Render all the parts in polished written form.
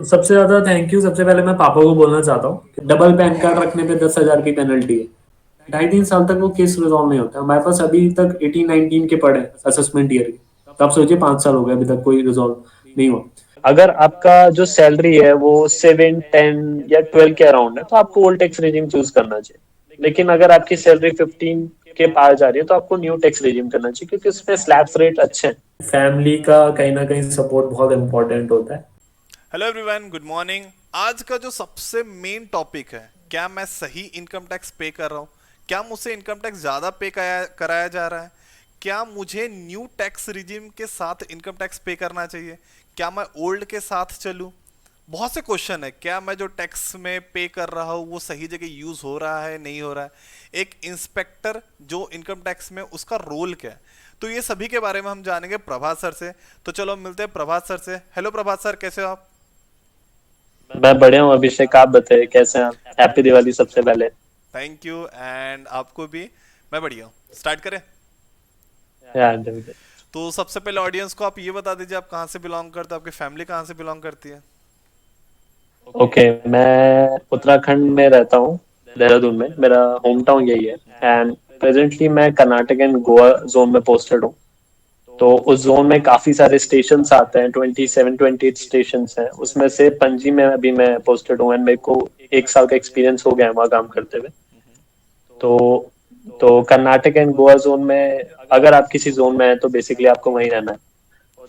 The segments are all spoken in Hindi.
सबसे ज्यादा थैंक यू सबसे पहले मैं पापा को बोलना चाहता हूँ कि डबल पैन कार्ड रखने पे 10,000 की पेनल्टी है। 2.5-3 साल तक वो केस रिजॉल्व नहीं होता। हमारे पास अभी तक 18-19 के पड़े असेसमेंट ईयर के। तो आप सोचिए 5 साल हो गए अभी तक कोई रिजॉल्व नहीं हुआ। अगर आपका जो सैलरी है वो 7, 10 या 12 के अराउंड है तो आपको ओल्ड टैक्स रेजिम चूज करना चाहिए। लेकिन अगर आपकी सैलरी 15 के पार जा रही है तो आपको न्यू टैक्स रेजिम करना चाहिए क्योंकि उसमें स्लैब्स रेट अच्छे हैं। फैमिली का कहीं ना कहीं सपोर्ट बहुत इंपॉर्टेंट होता है। Hello everyone, good morning. आज का जो सबसे मेन टॉपिक है, क्या मैं सही इनकम टैक्स पे कर रहा हूँ? क्या मुझसे इनकम टैक्स ज़्यादा पे कराया जा रहा है? क्या मुझे न्यू टैक्स रिजिम के साथ इनकम टैक्स पे करना चाहिए? क्या मैं ओल्ड के साथ चलूँ? बहुत से क्वेश्चन है। क्या मैं जो टैक्स में पे कर रहा हूँ वो सही जगह यूज़ हो रहा है, नहीं हो रहा है? एक इंस्पेक्टर जो इनकम टैक्स में, उसका रोल क्या है? तो ये सभी के बारे में हम जानेंगे प्रभात सर से। तो चलो मिलते हैं प्रभात सर से। हेलो प्रभात सर, कैसे हो आप? मैं बढ़िया हूँ अभिषेक, आप बताइए कैसे हैं आप? हैप्पी दिवाली सबसे पहले। थैंक यू, एंड आपको भी। मैं बढ़िया हूँ। स्टार्ट करें? यार, तो सबसे पहले ऑडियंस को आप ये बता दीजिए, आप कहाँ से बिलोंग करते हो, आपकी फैमिली कहाँ से बिलोंग करती है? ओके, मैं उत्तराखंड में रहता हूँ, देहरादून में मेरा होम टाउन यही है। एंड प्रेजेंटली मैं कर्नाटक एंड गोवा जोन में पोस्टेड हूँ। तो उस जोन में काफी सारे स्टेशन आते हैं, 27-28 स्टेशन हैं, उसमें से पणजी में अभी मैं पोस्टेड हूँ। एंड मेरे को 1 साल का एक्सपीरियंस हो गया है वहाँ काम करते हुए। तो कर्नाटक एंड गोवा जोन में अगर आप किसी जोन में हैं तो बेसिकली आपको वहीं रहना है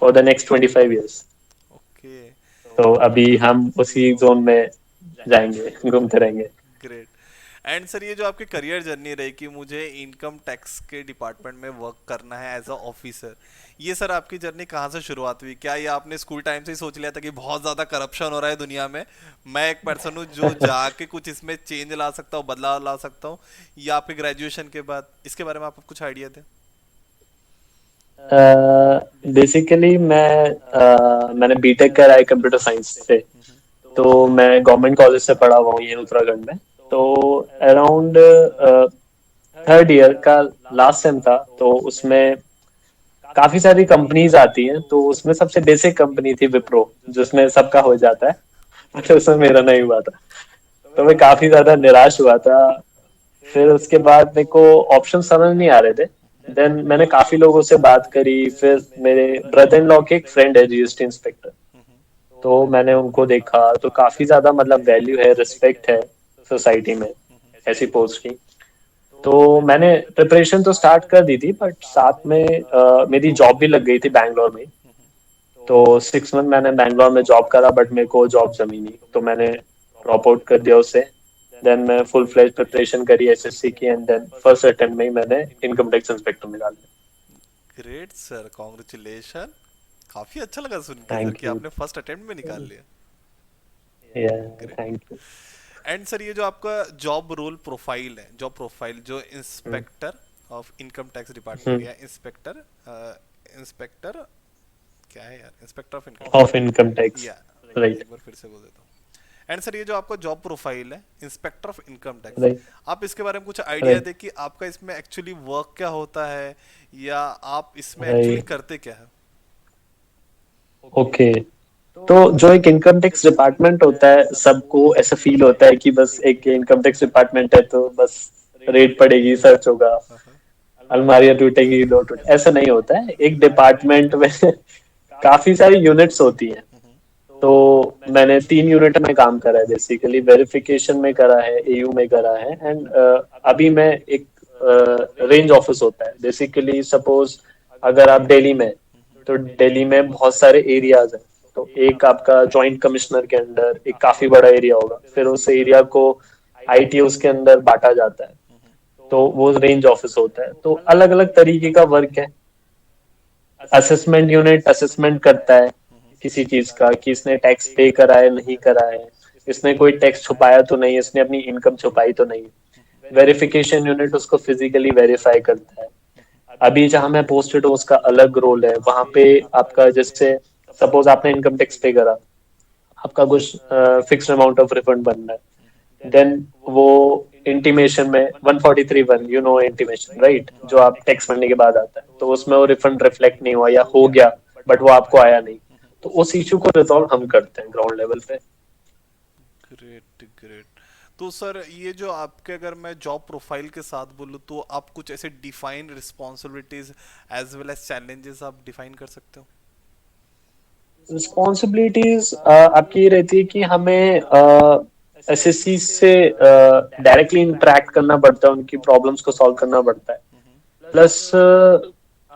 for the next 25 years। Okay. तो अभी हम उसी जोन में जाएंगे, घूमते रहेंगे। ग्रेट। एंड सर, ये जो आपकी करियर जर्नी रही कि मुझे इनकम टैक्स के डिपार्टमेंट में वर्क करना है एज अ ऑफिसर, ये सर आपकी जर्नी कहाँ से शुरुआत हुई? क्या ये आपने स्कूल टाइम से ही सोच लिया था कि बहुत ज़्यादा करप्शन हो रहा है दुनिया में, मैं एक पर्सन हूँ जो जाके कुछ इसमें चेंज ला सकता हूँ, बदलाव ला सकता हूँ? या आपके ग्रेजुएशन के बाद इसके बारे में आपको कुछ आइडिया थे? बेसिकली मैंने बीटेक करा है कंप्यूटर साइंस से। तो मैं गवर्नमेंट कॉलेज से पढ़ा हुआ हूँ ये उत्तराखंड में। तो अराउंड थर्ड ईयर का लास्ट सेम था, तो उसमें काफी सारी कंपनीज आती हैं। तो उसमें सबसे बेसिक कंपनी थी विप्रो, जिसमें सबका हो जाता है। बट उसमें मेरा नहीं हुआ था। तो मैं काफी ज्यादा निराश हुआ था। फिर उसके बाद मेरे को ऑप्शन समझ नहीं आ रहे थे। देन मैंने काफी लोगों से बात करी। फिर मेरे ब्रदर इन लॉ के एक फ्रेंड है जीएसटी इंस्पेक्टर। तो मैंने उनको देखा तो काफी ज्यादा मतलब वैल्यू है, रिस्पेक्ट है सोसाइटी में ऐसी पोस्ट की। तो मैंने प्रिपरेशन तो स्टार्ट कर दी थी, बट साथ में मेरी जॉब भी लग गई थी बैंगलोर में। तो 6 मंथ मैंने बैंगलोर में जॉब करा, बट मेरे को जॉब जमी नहीं, तो मैंने ड्रॉप आउट कर दिया उसे। देन मैं फुल फ्लेज प्रिपरेशन करी एसएससी की, एंड देन फर्स्ट अटेम्प्ट में ही मैंने इनकम टैक्स इंस्पेक्टर निकाल लिया। Great sir, congratulation. काफी अच्छा लगा सुन के सर थैंक कि यू। आपने फर्स्ट अटेम्प्ट में निकाल लिया। Great. Thank you. And sir, ये जो आपका जॉब रोल प्रोफाइल है, जॉब प्रोफाइल जो inspector of income tax department या इंस्पेक्टर, इंस्पेक्टर क्या है यार, inspector of income of income tax, tax. या राइट। एक बार फिर से बोल देता हूँ। एंड सर, ये जो आपका जॉब प्रोफाइल है inspector of income tax, right. आप इसके बारे में कुछ आइडिया राइट। दे कि आपका इसमें एक्चुअली वर्क क्या होता है, या आप इसमें एक्चुअली राइट। करते क्या है? ओके। तो जो एक इनकम टैक्स डिपार्टमेंट होता है, सबको ऐसा फील होता है कि बस एक इनकम टैक्स डिपार्टमेंट है तो बस रेड पड़ेगी, सर्च होगा, अलमारियां टूटेगी, डोर टूटे, ऐसा नहीं होता है। एक डिपार्टमेंट में काफी सारी यूनिट्स होती हैं। तो मैंने 3 यूनिट में काम करा है, बेसिकली वेरिफिकेशन में करा है, एयू में करा है, एंड अभी मैं एक रेंज ऑफिस होता है बेसिकली। सपोज अगर आप दिल्ली में, तो दिल्ली में बहुत सारे एरियाज हैं। तो एक आपका जॉइंट कमिश्नर के अंडर एक काफी बड़ा एरिया होगा, फिर उस एरिया को आईटीओ के अंदर बांटा जाता है। तो वो रेंज ऑफिस होता है। तो अलग अलग तरीके का वर्क है। असेसमेंट यूनिट असेसमेंट करता है किसी चीज का, कि इसने टैक्स पे करा है नहीं करा है, इसने कोई टैक्स छुपाया तो नहीं, इसने अपनी इनकम छुपाई तो नहीं। वेरिफिकेशन यूनिट उसको फिजिकली वेरीफाई करता है। अभी जहां मैं पोस्टेड हूँ उसका अलग रोल है। वहां पे आपका जैसे सपोज आपने इनकम टैक्स पे करा, आपका कुछ फिक्स्ड अमाउंट ऑफ रिफंड बनना है। देन वो इंटीमेशन में 143(1), यू नो इंटीमेशन राइट, जो आप टैक्स भरने के बाद आता है, तो उसमें वो रिफंड रिफ्लेक्ट नहीं हुआ या हो गया बट वो आपको आया नहीं। तो उस इशू को रिजॉल्व हम करते हैं ग्राउंड लेवल पे। Great great. तो सर ये जो आपके, अगर मैं जॉब प्रोफाइल के साथ बोलूँ तो आप कुछ ऐसे define responsibilities as well as challenges आप डिफाइन कर सकते हो? रिस्पॉन्सिबिलिटीज आपकी ये रहती है कि हमें एसएससी से डायरेक्टली इंटरेक्ट करना पड़ता है, उनकी प्रॉब्लम्स को सॉल्व करना पड़ता है। प्लस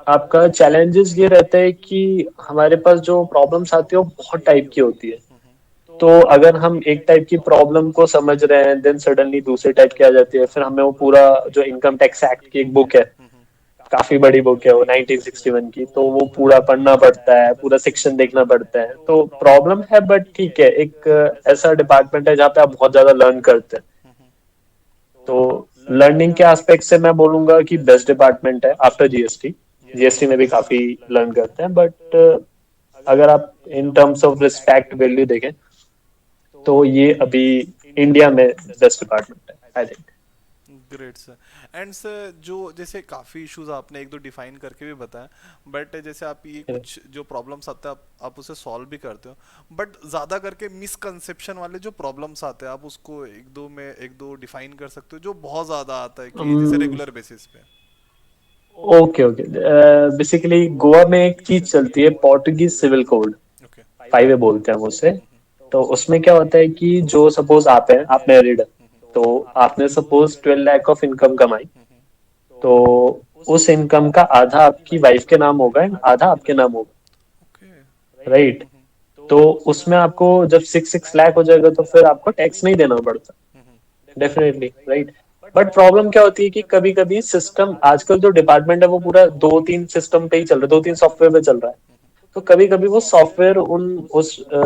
आपका चैलेंजेस ये रहता है कि हमारे पास जो प्रॉब्लम्स आती है वो बहुत टाइप की होती है। तो अगर हम एक टाइप की प्रॉब्लम को समझ रहे हैं, देन सडनली दूसरे टाइप की आ जाती है, फिर हमें वो पूरा जो इनकम टैक्स एक्ट की एक बुक है, काफी बड़ी बुक है वो 1961 की, तो वो पूरा पढ़ना पड़ता है, पूरा सेक्शन देखना पड़ता है। तो प्रॉब्लम है, बट ठीक है, एक ऐसा डिपार्टमेंट है जहाँ पे आप बहुत ज्यादा लर्न करते हैं। तो लर्निंग के एस्पेक्ट से मैं बोलूंगा कि बेस्ट डिपार्टमेंट है आफ्टर जीएसटी। जीएसटी में भी काफी लर्न करते हैं, बट अगर आप in terms of respect value देखें तो ये अभी इंडिया में बेस्ट डिपार्टमेंट है, I think. Great sir. And sir जो जैसे काफ़ी इश्यूज आपने एक दो डिफाइन करके भी बताया, बट जैसे आप ये कुछ जो प्रॉब्लम्स आते हैं आप उसे सॉल्व भी करते हो, बट ज़्यादा करके मिसकंसेप्शन वाले जो प्रॉब्लम्स आते हैं आप उसको एक दो डिफाइन कर सकते हो जो बहुत ज़्यादा आता है कि जैसे रेगुलर बेसिस पे? Okay okay. बेसिकली गोवा में एक चीज चलती है, Portuguese civil code, okay. 5A बोलते हैं हम उसे। तो उसमें क्या होता है कि जो सपोज आप मैरिड है, तो आपने सपोज 12 लाख ऑफ इनकम कमाई, तो उस इनकम का आधा आपकी वाइफ के नाम होगा एंड आधा आपके नाम होगा, ओके। राइट? तो उसमें आपको जब 6 लाख हो जाएगा तो फिर आपको टैक्स नहीं देना पड़ता, डेफिनेटली, राइट? बट प्रॉब्लम क्या होती है कि कभी कभी सिस्टम, आजकल जो डिपार्टमेंट है वो पूरा 2-3 सिस्टम पे ही चल रहा है, 2-3 सॉफ्टवेयर पे चल रहा है। तो कभी कभी वो सॉफ्टवेयर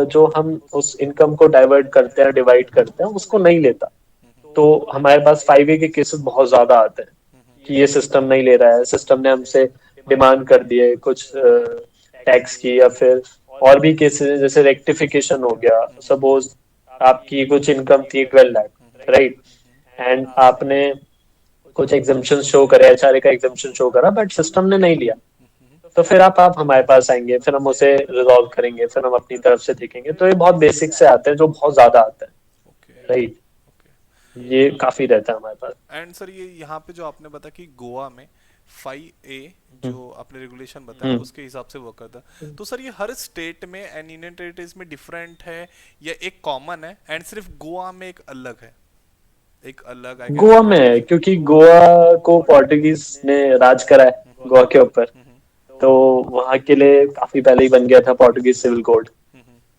जो हम उस इनकम को डाइवर्ट करते हैं, डिवाइड करते हैं, उसको नहीं लेता। तो हमारे पास 5A के केसेस बहुत ज्यादा आते हैं कि ये सिस्टम नहीं ले रहा है, सिस्टम ने हमसे डिमांड कर दिए कुछ टैक्स की, या फिर और भी केसेस जैसे रेक्टिफिकेशन हो गया। सपोज आपकी कुछ इनकम थी 12 लाख, राइट? एंड आपने कुछ एग्जाम्पशन शो करे, एचआरए का एग्जाम्पशन शो करा, बट सिस्टम ने नहीं लिया। तो फिर आप हमारे पास आएंगे, फिर हम उसे रिजॉल्व करेंगे, फिर हम अपनी तरफ से देखेंगे। तो ये बहुत बेसिक से आते हैं जो बहुत ज्यादा आते हैं, ओके। राइट? ओके। ये काफी रहता है हमारे पास। एंड सर ये यहाँ पे जो आपने बताया कि गोवा में 5A हम्म, जो आपने रेगुलेशन बताया हम्म। उसके हिसाब से वर्क करता है, तो सर ये हर स्टेट में एंड यूनियन टेरिटरीज में डिफरेंट है या एक कॉमन है, एंड सिर्फ गोवा में एक अलग है, एक अलग आई कैन गोवा से में है, रेगुलेशन? क्योंकि गोवा को पोर्टुगीज ने राज करा है गोवा के ऊपर। तो वहां के लिए काफी पहले ही बन गया था पोर्टुगीज सिविल कोड।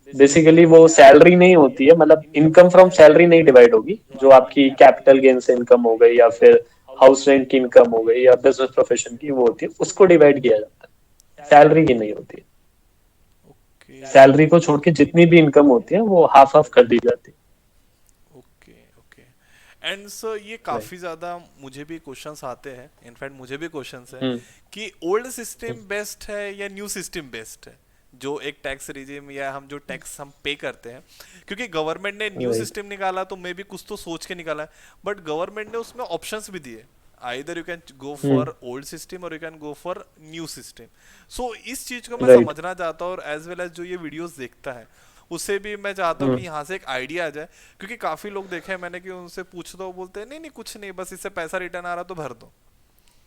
बेसिकली वो सैलरी नहीं होती है, मतलब इनकम फ्रॉम सैलरी नहीं डिवाइड होगी। जो आपकी कैपिटल गेन से इनकम हो गई, या फिर हाउस रेंट की इनकम हो गई, या बिजनेस प्रोफेशन की, वो होती है, उसको डिवाइड किया जाता है, सैलरी की नहीं होती है। ओके सैलरी को छोड़ के जितनी भी इनकम होती है वो हाफ हाफ कर दी जाती ओके ओके। एंड सर ये है। काफी ज्यादा मुझे भी क्वेश्चंस आते हैं, इनफैक्ट मुझे भी क्वेश्चंस है हम्म, कि ओल्ड सिस्टम बेस्ट है या न्यू सिस्टम बेस्ट है, जो एक टैक्स रिजीम या हम जो टैक्स हम पे करते हैं, क्योंकि गवर्नमेंट ने न्यू राइट। सिस्टम निकाला तो मे भी कुछ तो सोच के निकाला है, बट गवर्नमेंट ने उसमें ऑप्शंस भी दिए, either you can go hmm, for old system और you can go for new system. So इस चीज को मैं राइट। समझना चाहता हूँ, और एज वेल एज जो ये वीडियोस देखता है उससे भी मैं चाहता हूँ कि यहाँ से एक आइडिया आ जाए, क्योंकि काफी लोग देखे हैं मैंने कि उनसे पूछता हूँ, बोलते हैं नहीं नहीं कुछ नहीं, बस इससे पैसा रिटर्न आ रहा तो भर दो।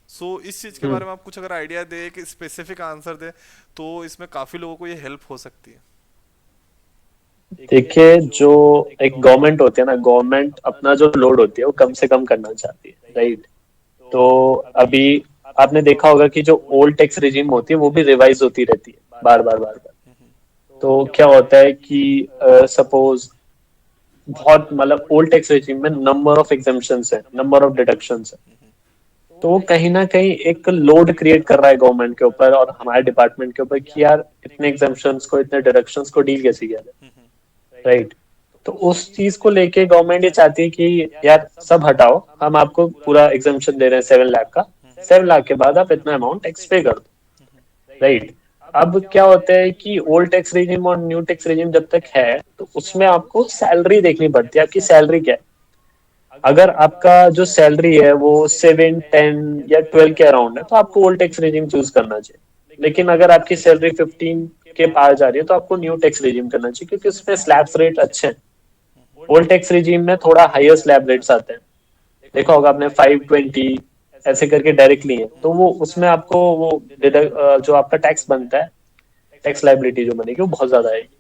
सो इस चीज के बारे में आप कुछ अगर आइडिया दे, एक स्पेसिफिक आंसर दे, तो इसमें काफी लोगों को ये हेल्प हो सकती है। देखिए, जो एक गवर्नमेंट होती है ना, गवर्नमेंट अपना जो लोड होती है वो कम से कम करना चाहती है, राइट? तो अभी आपने देखा होगा कि जो ओल्ड टैक्स रिजीम होती है वो भी रिवाइज होती रहती है, बार बार बार बार। तो क्या होता है कि सपोज बहुत, मतलब ओल्ड टैक्स रिजीम में नंबर ऑफ एग्जाम्पशंस है, नंबर ऑफ डिडक्शंस है। तो वो कहीं ना कहीं एक लोड क्रिएट कर रहा है गवर्नमेंट के ऊपर और हमारे डिपार्टमेंट के ऊपर कि यार इतने एग्जाम्पशंस को, इतने डिडक्शंस को डील कैसे किया जाए, राइट? तो उस चीज को लेके गवर्नमेंट ये चाहती है कि यार सब हटाओ, हम आपको पूरा एग्जाम्पशन दे रहे हैं 7 लाख का, 7 लाख के बाद आप इतना अमाउंट टैक्स पे कर दो, राइट? अब क्या होता है कि ओल्ड टैक्स रेजिम और न्यू टैक्स रेजिम जब तक है तो उसमें आपको सैलरी देखनी पड़ती है, आपकी सैलरी क्या है। अगर आपका जो सैलरी है वो 7, 10 या 12 के अराउंड है तो आपको ओल्ड टैक्स रेजिम चूज करना चाहिए। लेकिन अगर आपकी सैलरी 15 के पार जा रही है तो आपको न्यू टैक्स रिजीम करना चाहिए, क्योंकि उसमें स्लैब्स रेट अच्छे हैं। ओल्ड टैक्स रिजीम में थोड़ा हायर स्लैब रेट्स आते हैं, देखा होगा आपने 520 ऐसे करके डायरेक्टली है, तो वो उसमें आपको वो जो आपका टैक्स बनता है, टैक्स लाइबिलिटी जो बनेगी वो बहुत ज्यादा आएगी।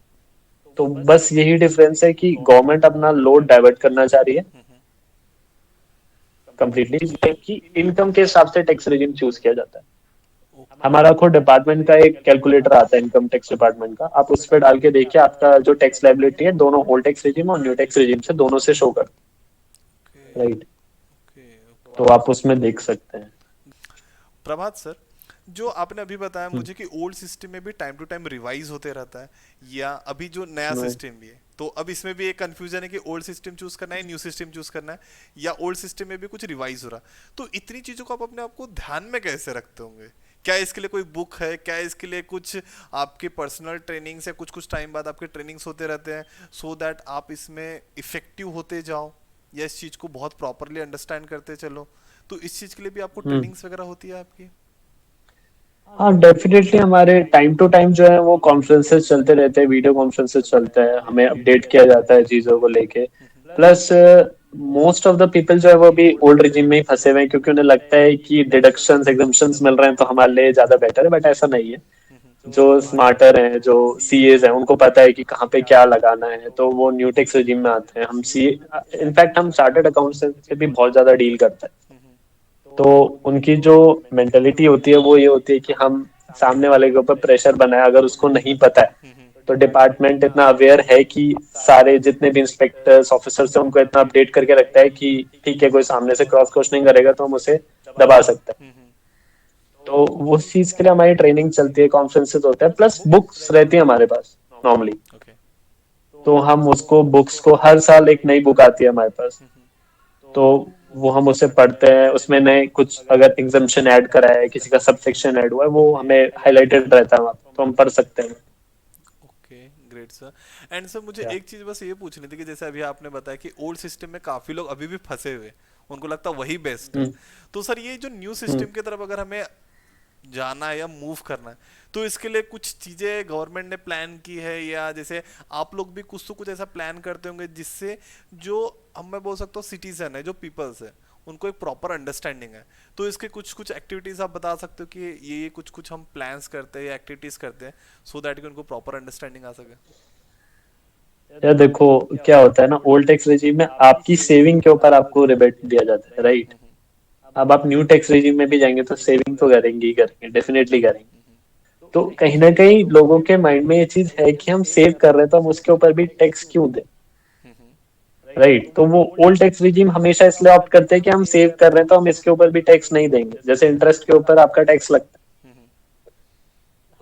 तो बस यही डिफरेंस है कि गवर्नमेंट अपना लोड डाइवर्ट करना चाह रही है कम्प्लीटली, कि इनकम के हिसाब से टैक्स रेजिम चूज किया जाता है। हमारा खुद डिपार्टमेंट का एक कैलकुलेटर आता है, इनकम टैक्स डिपार्टमेंट का, आप उस पर डाल के देखिए आपका जो टैक्स लाइबिलिटी है दोनों ओल्ड टैक्स रेजिम और न्यू टैक्स रेजिम से दोनों से शो कर, राइट, तो आप उसमें देख सकते हैं। प्रभात सर, जो आपने अभी बताया मुझे कि ओल्ड सिस्टम में भी टाइम टू टाइम रिवाइज होते रहता है, या अभी जो नया सिस्टम भी है, तो अब इसमें भी एक कंफ्यूजन है कि ओल्ड सिस्टम चूज करना है, न्यू सिस्टम चूज करना है, या ओल्ड सिस्टम में भी कुछ रिवाइज हो रहा। तो इतनी चीजों को आप अपने आप को ध्यान में कैसे रखते होंगे? क्या इसके लिए कोई बुक है? क्या इसके लिए कुछ आपके पर्सनल ट्रेनिंग्स या कुछ कुछ टाइम बाद आपके ट्रेनिंग्स होते रहते हैं, सो दैट आप इसमें इफेक्टिव होते जाओ, या इस चीज को बहुत प्रॉपरली अंडरस्टैंड करते चलो? तो इस चीज के लिए भी आपको ट्रेनिंग्स वगैरह होती है आपकी? हाँ डेफिनेटली, हमारे टाइम टू टाइम जो है वो कॉन्फ्रेंसेस चलते रहते हैं, वीडियो कॉन्फ्रेंसेस चलते हैं, हमें अपडेट किया जाता है चीजों को लेके। Plus most of the people जो है वो भी ओल्ड रिजिम में ही फंसे हुए हैं, क्योंकि उन्हें लगता है कि डिडक्शंस एग्जम्पशंस मिल रहे हैं तो हमारे लिए ज्यादा बेटर है, बट ऐसा नहीं है। जो स्मार्टर हैं, जो सीएज हैं, उनको पता है कि कहाँ पे क्या लगाना है, तो वो न्यू टेक्स रिजिम में आते हैं। हम सी इनफैक्ट हम चार्टर्ड अकाउंट से भी बहुत ज्यादा डील करते हैं, तो उनकी जो मेंटेलिटी होती है वो ये होती है कि हम सामने वाले के ऊपर प्रेशर बनाए, अगर उसको नहीं पता है तो डिपार्टमेंट इतना अवेयर है कि सारे जितने भी इंस्पेक्टर्स ऑफिसर्स हैं उनको इतना अपडेट करके रखता है कि ठीक है, कोई सामने से क्रॉस क्वेश्चनिंग करेगा तो हम उसे दबा सकते हैं। तो वो चीज के लिए हमारी ट्रेनिंग चलती है, कॉन्फ्रेंसेस होते हैं, प्लस बुक्स रहती है हमारे पास नॉर्मली। ओके। तो हम उसको बुक्स को हर साल एक नई बुक आती है हमारे पास, तो वो हम उसे पढ़ते हैं, उसमें नए कुछ अगर एग्जाम्पशन ऐड करा है, किसी का सबसेक्शन ऐड हुआ है, वो हमें हाईलाइटेड रहता है वहाँ पे, तो हम पढ़ सकते हैं। Okay, great sir. And sir मुझे क्या एक चीज बस ये पूछनी थी कि जैसे अभी आपने बताया कि ओल्ड सिस्टम में काफी लोग अभी भी फंसे हुए, उनको लगता है वही बेस्ट है। तो सर ये जो न्यू सिस्टम की तरफ अगर हमें जाना है या मूव करना है, तो इसके लिए कुछ चीजें गवर्नमेंट ने प्लान की है, या जैसे आप लोग भी कुछ तो कुछ ऐसा प्लान करते होंगे जिससे जो हम मैं बोल सकता हूँ सिटीजन है, जो पीपल्स है, उनको एक प्रॉपर अंडरस्टैंडिंग है। तो इसके कुछ कुछ एक्टिविटीज आप बता सकते हो कि ये कुछ कुछ हम प्लान्स करते हैं या एक्टिविटीज करते हैं, सो दैट कि उनको प्रॉपर अंडरस्टैंडिंग आ सके? यार देखो, क्या होता है ना, ओल्ड टैक्स रेजिम में आपकी सेविंग के ऊपर आपको रिबेट दिया जाता है, राइट। अब आप न्यू टैक्स रेजिम में भी जाएंगे तो सेविंग तो करेंगे ही करेंगे, डेफिनेटली करेंगे। तो कहीं ना कहीं लोगों के माइंड में ये चीज है कि हम सेव कर रहे हैं तो हम उसके ऊपर भी टैक्स क्यों दें, राइट। तो वो ओल्ड टैक्स रिजीम हमेशा इसलिए ऑप्ट करते हैं कि हम सेव कर रहे हैं तो हम इसके ऊपर भी टैक्स नहीं देंगे, जैसे इंटरेस्ट के ऊपर आपका टैक्स लगता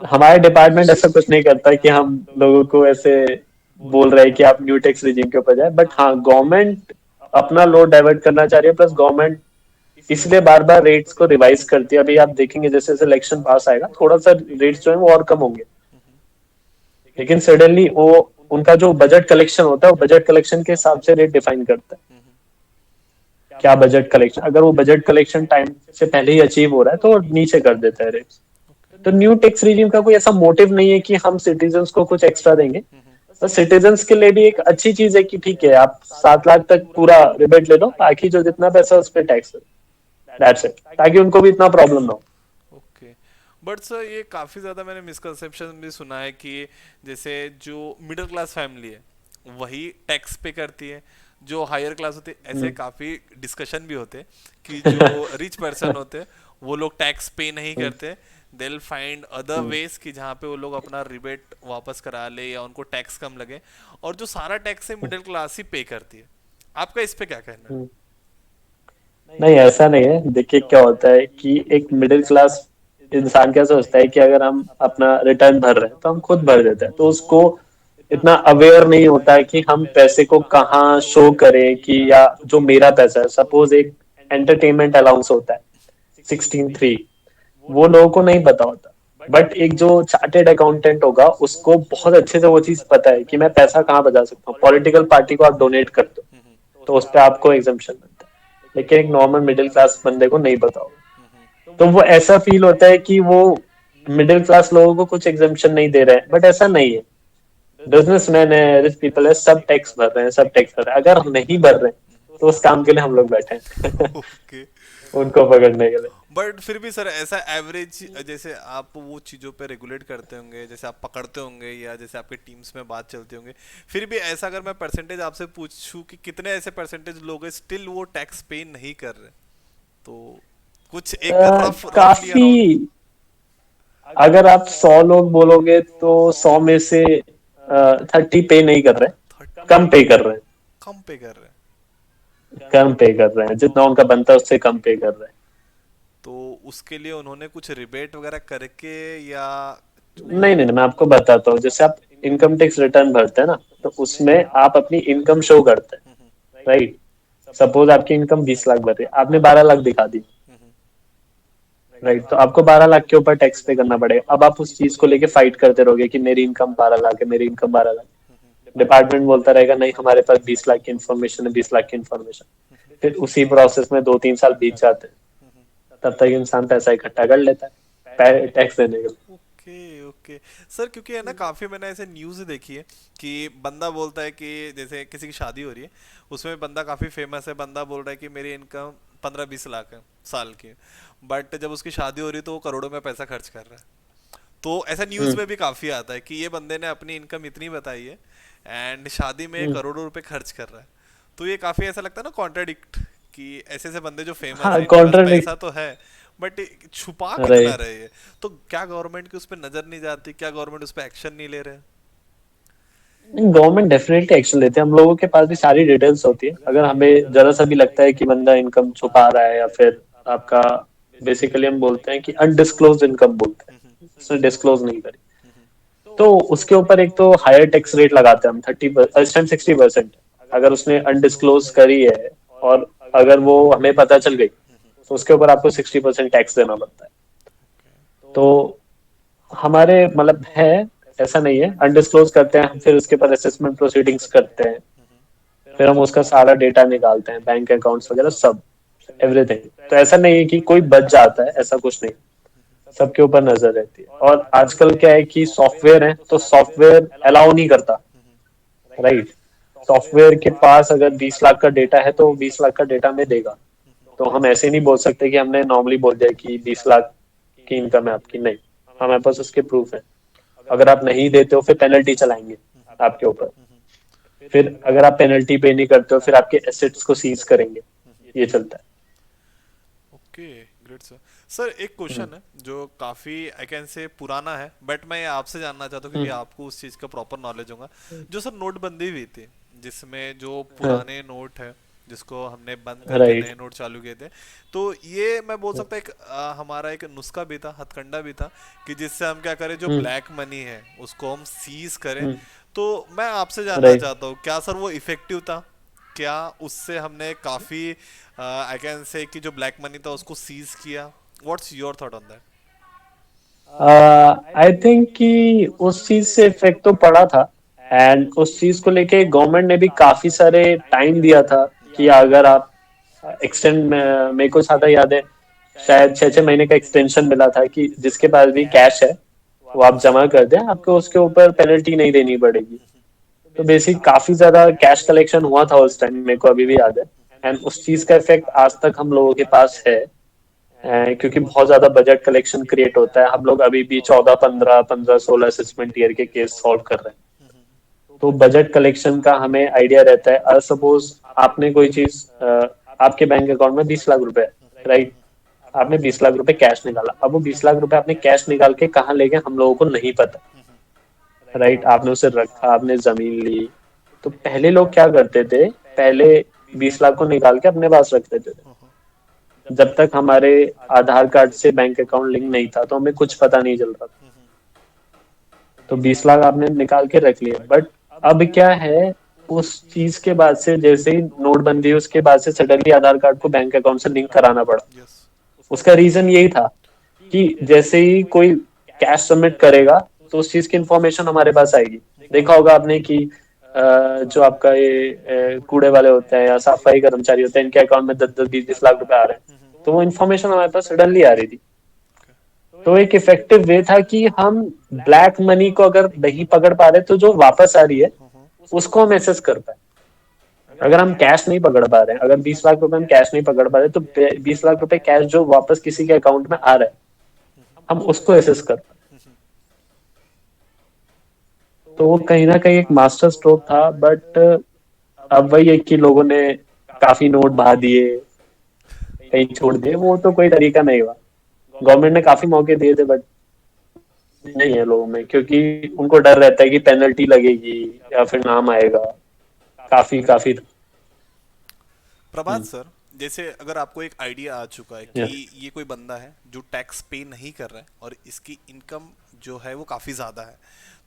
है। हमारा डिपार्टमेंट ऐसा कुछ नहीं करता कि हम लोगों को ऐसे बोल रहे हैं कि आप न्यू टैक्स रिजीम के ऊपर जाए, बट हाँ गवर्नमेंट अपना लोड डाइवर्ट करना चाह रही है, प्लस गवर्नमेंट इसलिए बार बार रेट्स को रिवाइज करती है। अभी आप देखेंगे जैसे जैसे इलेक्शन पास आएगा थोड़ा सा रेट्स जो है वो और कम होंगे, लेकिन सडनली वो उनका जो बजट कलेक्शन होता है वो बजट कलेक्शन के हिसाब से रेट डिफाइन करता है। क्या बजट कलेक्शन, अगर वो बजट कलेक्शन टाइम से पहले ही अचीव हो रहा है तो वो नीचे कर देता है रेट्स। तो न्यू टैक्स रिजीम का कोई ऐसा मोटिव नहीं है कि हम सिटीजन्स को कुछ एक्स्ट्रा देंगे, तो सिटीजन्स के लिए भी एक अच्छी चीज है कि ठीक है आप 7 लाख तक पूरा रिबेट ले लो, बाकी जो जितना पैसा उस पर टैक्स है, दैट्स इट, ताकि उनको भी इतना प्रॉब्लम ना हो। ओके, बट सर ये काफी ज्यादा मैंने मिसकंसेप्शन भी सुना है कि जैसे जो मिडिल क्लास फैमिली है वही टैक्स पे करती है, जो हायर क्लास होते हैं ऐसे काफी डिस्कशन भी होते हैं कि जो रिच पर्सन होते हैं वो लोग टैक्स पे नहीं करते, they will find other ways कि जहाँ पे वो लोग अपना रिबेट वापस करा ले या उनको टैक्स कम लगे, और जो सारा टैक्स है मिडिल क्लास ही पे करती है। आपका इस पे क्या कहना है? नहीं ऐसा नहीं है, देखिए क्या होता है कि एक मिडिल क्लास इंसान क्या सोचता है कि अगर हम अपना रिटर्न भर रहे हैं तो हम खुद भर देते हैं, तो उसको इतना अवेयर नहीं होता है कि हम पैसे को कहाँ शो करें, कि या जो मेरा पैसा है, सपोज एक एंटरटेनमेंट अलाउंस होता है 16(3), वो लोगों को नहीं पता होता, बट एक जो चार्टेड अकाउंटेंट होगा उसको बहुत अच्छे से वो चीज पता है कि मैं पैसा कहाँ बचा सकता हूँ। पॉलिटिकल पार्टी को आप डोनेट कर दो तो उस पर आपको एग्जम्पशन मिलता है, लेकिन एक नॉर्मल मिडिल क्लास बंदे को नहीं पता होगा। तो वो ऐसा फील होता है कि वो मिडिल क्लास लोगों को कुछ एग्जामेशन नहीं दे रहे हैं, बट ऐसा नहीं है। बिजनेसमैन है, रिच पीपल है, सब टैक्स भर रहे हैं, सब टैक्स भर रहे हैं। अगर हम नहीं भर रहे तो उस काम के लिए हम लोग बैठे हैं ओके। उनको पकड़ने के लिए। बट फिर भी सर ऐसा एवरेज, जैसे आप वो चीज़ों पे रेगुलेट करते होंगे, जैसे आप पकड़ते होंगे या जैसे आपके टीम्स में बात चलती होंगे, फिर भी ऐसा अगर मैं परसेंटेज आपसे पूछूं कि कितने ऐसे परसेंटेज लोग हैं स्टिल वो टैक्स पे नहीं कर रहे, तो कुछ एक रफली काफी, अराउंड। अगर आप 100 लोग बोलोगे तो 100 में से 30 पे नहीं कर रहे, कम पे कर रहे हैं, कम पे कर रहे हैं। कम पे कर रहे हैं, जितना उनका बनता है उससे कम पे कर रहे हैं। तो उसके लिए उन्होंने कुछ रिबेट वगैरह करके या नहीं नहीं नहीं, मैं आपको बताता हूँ। जैसे आप इनकम टैक्स रिटर्न भरते हैं ना, तो उसमें आप अपनी इनकम शो करते हैं, राइट। सपोज आपकी इनकम 20 लाख भर रही है, आपने 12 लाख दिखा दी, राइट। तो आपको 12 लाख के ऊपर टैक्स पे करना पड़ेगा। अब आप उस चीज को लेके फाइट करते रहोगे कि मेरी इनकम 12 लाख है, मेरी इनकम 12 लाख। डिपार्टमेंट बोलता रहेगा नहीं, हमारे पास 20 लाख की इन्फॉर्मेशन है, 20 लाख की इन्फॉर्मेशन। फिर उसी प्रोसेस में 2-3 साल बीत जाते हैं, तब तक इंसान पैसा इकट्ठा कर लेता है टैक्स देने के लिए। Okay okay. सर क्योंकि है ना, काफी मैंने ऐसे न्यूज़ देखी है कि बंदा बोलता है कि जैसे किसी की शादी हो रही है, उसमें बंदा काफी फेमस है, बंदा बोल रहा है कि मेरी इनकम 15-20 लाख है साल की, बट जब उसकी शादी हो रही है तो वो करोड़ों में पैसा खर्च कर रहा है। तो ऐसा न्यूज़ हम्म में भी काफी आता है कि ये बंदे ने अपनी इनकम इतनी बताई है एंड शादी में हम्म। करोड़ों रुपए खर्च कर रहा है। तो ये काफी ऐसा लगता है ना कॉन्ट्राडिक्ट, कि ऐसे ऐसे बंदे जो फेमस हाँ, है इनके पास कॉन्ट्राडिक्ट। पैसा तो है बट छुपा कितना राइट। रहे है। तो क्या गवर्नमेंट की उस पर नजर नहीं जाती, क्या गवर्नमेंट उस पर एक्शन नहीं ले रहे? गवर्नमेंट डेफिनेटली एक्शन लेते हैं। हम लोगों के पास भी सारी डिटेल्स होती है। अगर हमें जरा सा भी लगता है कि बंदा इनकम छुपा रहा है, या फिर आपका, बेसिकली हम बोलते हैं कि अनडिस्क्लोज इनकम बोलते हैं, उसने डिस्क्लोज नहीं करी, तो उसके ऊपर एक तो हायर टैक्स रेट लगाते हैं हम, 60%। अगर उसने अनडिस्क्लोज करी है और अगर वो हमें पता चल गई, तो उसके ऊपर आपको 60% टैक्स देना पड़ता है। तो हमारे मतलब है, ऐसा नहीं है, अनडिस्क्लोज करते हैं हम, फिर उसके ऊपर असेसमेंट प्रोसीडिंग्स करते हैं, फिर हम उसका सारा डेटा निकालते हैं, बैंक अकाउंट्स वगैरह सब, एवरीथिंग। तो ऐसा नहीं है कि कोई बच जाता है, ऐसा कुछ नहीं। सबके ऊपर नजर रहती है। और आजकल क्या है कि सॉफ्टवेयर है, तो सॉफ्टवेयर अलाउ नहीं करता, राइट। सॉफ्टवेयर के पास अगर 20 लाख का डेटा है तो 20 लाख का डेटा में देगा। तो हम ऐसे नहीं बोल सकते कि हमने नॉर्मली बोल दिया कि 20 लाख की इनकम है आपकी, नहीं, हमारे पास उसके प्रूफ है। अगर आप नहीं देते हो फिर पेनल्टी चलाएंगे आपके ऊपर। फिर अगर आप पेनल्टी पे नहीं करते हो फिर आपके एसेट्स को सीज करेंगे, ये चलता ओके ग्रेट सर। सर एक है। क्वेश्चन है जो काफी आई कैन से पुराना है, बट मैं ये आपसे जानना चाहता हूँ क्योंकि हम्म, आपको उस चीज का प्रॉपर नॉलेज होगा। जो सर नोटबंदी हुई थी, जिसमें जो हाँ, पुराने नोट है जिसको हमने बंद करके राइट। नए नोट चालू किए थे, तो ये मैं बोल सकता एक हमारा एक नुस्खा भी था, हथकंडा भी था, कि जिससे हम क्या करें, जो हम्म ब्लैक मनी है उसको हम सीज करें। हम्म, तो मैं आपसे जानना राइट। चाहता हूँ क्या सर वो इफेक्टिव था? क्या उससे हमने काफी आई कैन से कि जो ब्लैक मनी था उसको सीज किया? What's your thought on that? I think कि उस चीज से इफेक्ट तो पड़ा था। एंड उस चीज को लेके गवर्नमेंट ने भी काफी सारे टाइम दिया था कि अगर आप एक्सटेंड, मेरे को ज्यादा याद है, शायद 6-6 महीने का एक्सटेंशन मिला था कि जिसके पास भी कैश है वो आप जमा कर दें, आपको उसके ऊपर पेनल्टी नहीं देनी पड़ेगी। तो बेसिक काफी ज्यादा कैश कलेक्शन हुआ था उस टाइम, मेरे को अभी भी याद है। एंड उस चीज का इफेक्ट आज तक हम लोगों के पास है। क्योंकि बहुत ज्यादा बजट कलेक्शन क्रिएट होता है, हम लोग अभी भी 14-15 15-16 असेसमेंट ईयर के केस सॉल्व कर रहे हैं। तो बजट कलेक्शन का हमें आइडिया रहता है। सपोज आपने कोई चीज, आपके बैंक अकाउंट में 20 लाख रुपए है, राइट। आपने 20 लाख रुपए कैश निकाला, अब वो 20 लाख रुपए आपने कैश निकाल के कहाँ ले गए हम लोगों को नहीं पता, राइट। आपने उसे रखा, आपने जमीन ली। तो पहले लोग क्या करते थे, पहले 20 लाख को निकाल के अपने पास रख देते थे। जब तक हमारे आधार कार्ड से बैंक अकाउंट लिंक नहीं था तो हमें कुछ पता नहीं चल रहा था। तो 20 लाख आपने निकाल के रख लिया, बट अब क्या है, उस चीज के बाद से, जैसे ही नोटबंदी हुई, उसके बाद से सडनली आधार कार्ड को बैंक अकाउंट से लिंक कराना पड़ा। यस। उसका रीजन यही था कि जैसे ही कोई कैश सबमिट करेगा तो उस चीज की इंफॉर्मेशन हमारे पास आएगी। देखा होगा आपने कि जो आपका ये कूड़े वाले होते हैं या सफाई कर्मचारी होते हैं, इनके अकाउंट में 10-10 20-20 लाख रुपए आ रहे हैं, तो वो इन्फॉर्मेशन हमारे पास सडनली आ रही थी। तो एक इफेक्टिव वे था कि हम ब्लैक मनी को अगर नहीं पकड़ पा रहे तो जो वापस आ रही है उसको हम एसेस कर पाए। अगर हम कैश नहीं पकड़ पा रहे हैं, अगर 20 लाख रुपए हम कैश नहीं पकड़ पा रहे, तो 20 लाख रुपए कैश जो वापस किसी के अकाउंट में आ रहा है हम उसको एसेस कर पाए। तो वो कहीं ना कहीं एक मास्टर स्ट्रोक था, बट अब वही है कि लोगों ने काफी नोट बहा दिए, कहीं छोड़ दिए, वो तो कोई तरीका नहीं हुआ। गवर्नमेंट ने काफी मौके दिए थे, बट नहीं है लोगों में, क्योंकि उनको डर रहता है कि पेनल्टी लगेगी या फिर नाम आएगा। काफी काफी। प्रभात सर, जैसे अगर आपको एक आइडिया आ चुका है कि Yes. ये कोई बंदा है जो टैक्स पे नहीं कर रहा है और इसकी इनकम जो है वो काफ़ी ज़्यादा है,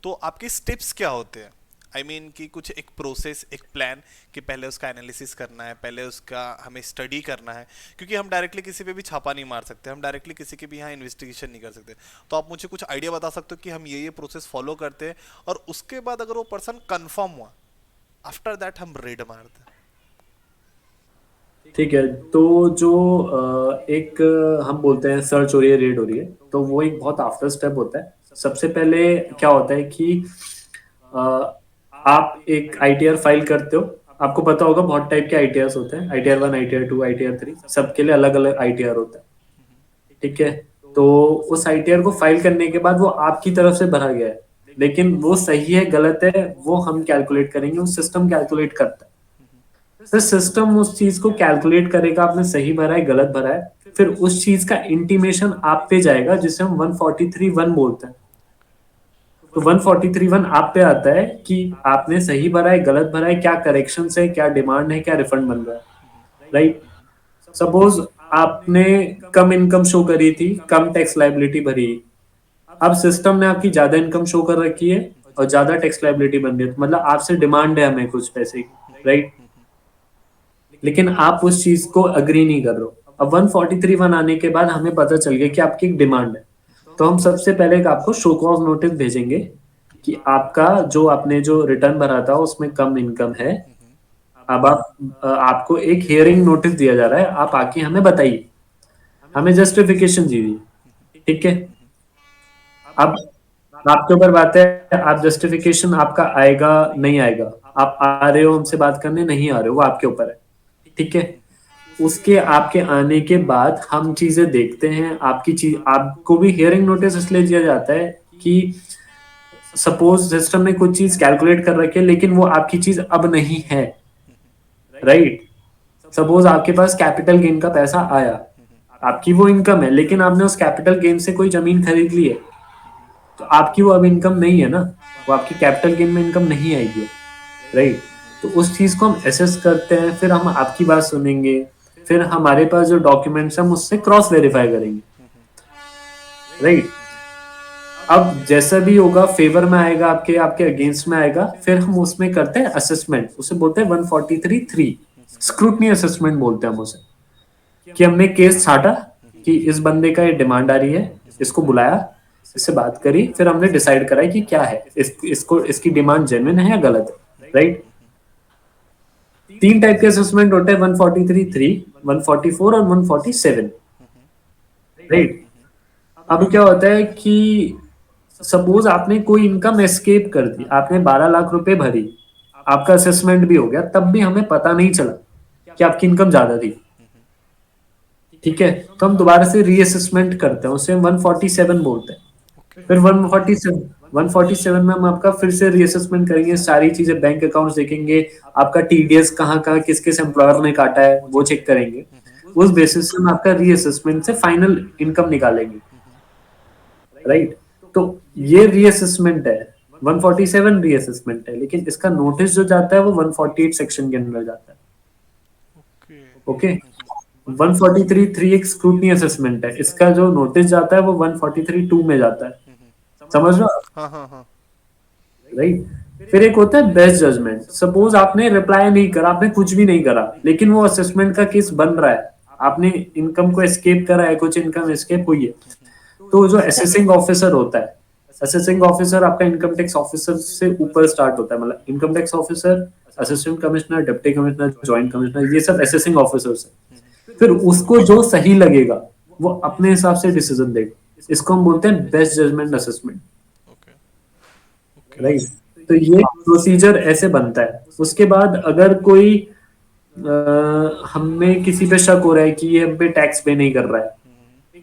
तो आपके स्टेप्स क्या होते हैं? आई मीन कि कुछ एक प्रोसेस, एक प्लान कि पहले उसका एनालिसिस करना है, पहले उसका हमें स्टडी करना है, क्योंकि हम डायरेक्टली किसी पे भी छापा नहीं मार सकते, हम डायरेक्टली किसी के भी यहाँ इन्वेस्टिगेशन नहीं कर सकते। तो आप मुझे कुछ आइडिया बता सकते हो कि हम ये प्रोसेस फॉलो करते हैं और उसके बाद अगर वो पर्सन कंफर्म हुआ, आफ्टर दैट हम रेड मारते हैं। ठीक है। तो जो एक हम बोलते हैं सर्च हो रही है, रेड हो रही है, तो वो एक बहुत आफ्टर स्टेप होता है। सबसे पहले क्या होता है कि अ, आप एक आईटीआर फाइल करते हो। आपको पता होगा बहुत टाइप के आईटीआर होते हैं, आईटीआर 1, आईटीआर 2, आईटीआर 3, सबके लिए अलग अलग आईटीआर होता है। ठीक है। तो उस आईटीआर को फाइल करने के बाद वो आपकी तरफ से भरा गया है, लेकिन वो सही है गलत है वो हम कैलकुलेट करेंगे, वो सिस्टम कैलकुलेट करता है। फिर सिस्टम उस चीज को कैलकुलेट करेगा आपने सही भरा है गलत भरा है, फिर उस चीज का इंटीमेशन आप पे जाएगा जिसे हम 143(1) बोलते हैं। तो 143(1) आप पे आता है कि आपने सही भरा है गलत भरा है, क्या करेक्शन है, क्या डिमांड है, क्या रिफंड बन रहा है। राइट। सपोज आपने कम इनकम शो करी थी, कम टैक्स लाइबिलिटी भरी, अब सिस्टम ने आपकी ज्यादा इनकम शो कर रखी है और ज्यादा टैक्स लाइबिलिटी बन रही है, तो मतलब आपसे डिमांड है हमें कुछ पैसे की। राइट। लेकिन आप उस चीज को अग्री नहीं कर रहे हो। अब 143(1) आने के बाद हमें पता चल गया कि आपकी एक डिमांड है, तो हम सबसे पहले एक आपको शो कॉज नोटिस भेजेंगे कि आपका जो आपने जो रिटर्न भरा था उसमें कम इनकम है। अब आपको एक हियरिंग नोटिस दिया जा रहा है, आप आके हमें बताइए, हमें जस्टिफिकेशन दीजिए। ठीक है। अब आपके ऊपर बात है, आप जस्टिफिकेशन आपका आएगा नहीं आएगा, आप आ रहे हो हमसे बात करने, नहीं आ रहे हो, वो आपके ऊपर है। ठीक है। उसके आपके आने के बाद हम चीजें देखते हैं, आपकी चीज आपको भी हियरिंग नोटिस इसलिए दिया जाता है कि सपोज सिस्टम ने कुछ चीज कैलकुलेट कर रखी है लेकिन वो आपकी चीज अब नहीं है। राइट। सपोज आपके पास कैपिटल गेन का पैसा आया, आपकी वो इनकम है, लेकिन आपने उस कैपिटल गेन से कोई जमीन खरीद ली है, तो आपकी वो अब इनकम नहीं है ना, वो आपकी कैपिटल गेन में इनकम नहीं आएगी। राइट। तो उस चीज को हम एसेस करते हैं, फिर हम आपकी बात सुनेंगे, फिर हमारे पास जो डॉक्यूमेंट्स हम उससे क्रॉस वेरीफाई करेंगे। राइट। अब जैसा भी होगा फेवर में आएगा, आपके आपके अगेंस्ट में आएगा, फिर हम उसमें करते हैं असेसमेंट, उसे बोलते हैं 143(3) स्क्रूटनी असेसमेंट बोलते हैं हम उसे। कि हमने केस छाटा कि इस बंदे का ये डिमांड आ रही है, इसको बुलाया, इससे बात करी, फिर हमने डिसाइड करा कि क्या है, इसको इसकी डिमांड जेन्युइन है या गलत है। राइट। तीन टाइप के असेसमेंट होते हैं, 143(3), 144 और 147। राइट। अब क्या होता है कि सपोज आपने कोई इनकम एस्केप कर दी, आपने 12 लाख रुपए भरी, आपका असेसमेंट भी हो गया, तब भी हमें पता नहीं चला कि आपकी इनकम ज्यादा थी। ठीक है। तो हम दोबारा से रीअसेसमेंट करते हैं, उसे हम 147 बोलते हैं। फिर 147 में हम आपका फिर से रीअसेसमेंट करेंगे, सारी चीजें बैंक अकाउंट्स देखेंगे, आपका टीडीएस कहाँ कहाँ किस किस एम्प्लॉयर ने काटा है वो चेक करेंगे। उस बेसिस से हम आपका रीअसेसमेंट से फाइनल इनकम निकालेंगे। राइट। तो ये रीअसेसमेंट है, 147 रीअसेसमेंट है, लेकिन इसका नोटिस जो जाता है वो 148 सेक्शन के अंदर जाता है। ओके। 143(3) एक स्क्रूटनी असेसमेंट है, इसका जो नोटिस जाता है वो 143(2) में जाता है। समझ रहे हो? हाँ हाँ हाँ। राइट। फिर एक होता है बेस्ट जजमेंट। सपोज आपने रिप्लाई नहीं करा, आपने कुछ भी नहीं करा, लेकिन वो असेसमेंट का केस बन रहा है, आपने इनकम को एस्केप करा है, कुछ इनकम एस्केप हुई है, तो जो असेसिंग ऑफिसर होता है, असेसिंग ऑफिसर आपका इनकम टैक्स ऑफिसर से ऊपर स्टार्ट होता है, मतलब income tax officer, assistant commissioner, deputy commissioner, joint commissioner, ये सब असेसिंग ऑफिसर्स है। फिर उसको जो सही लगेगा वो अपने हिसाब से डिसीजन देगा। इसको हम बोलते हैं best judgement assessment, okay okay right. तो ये प्रोसीजर ऐसे बनता है। उसके बाद अगर कोई हमें किसी पे शक हो रहा है कि ये हम पे टैक्स पे नहीं कर रहा है,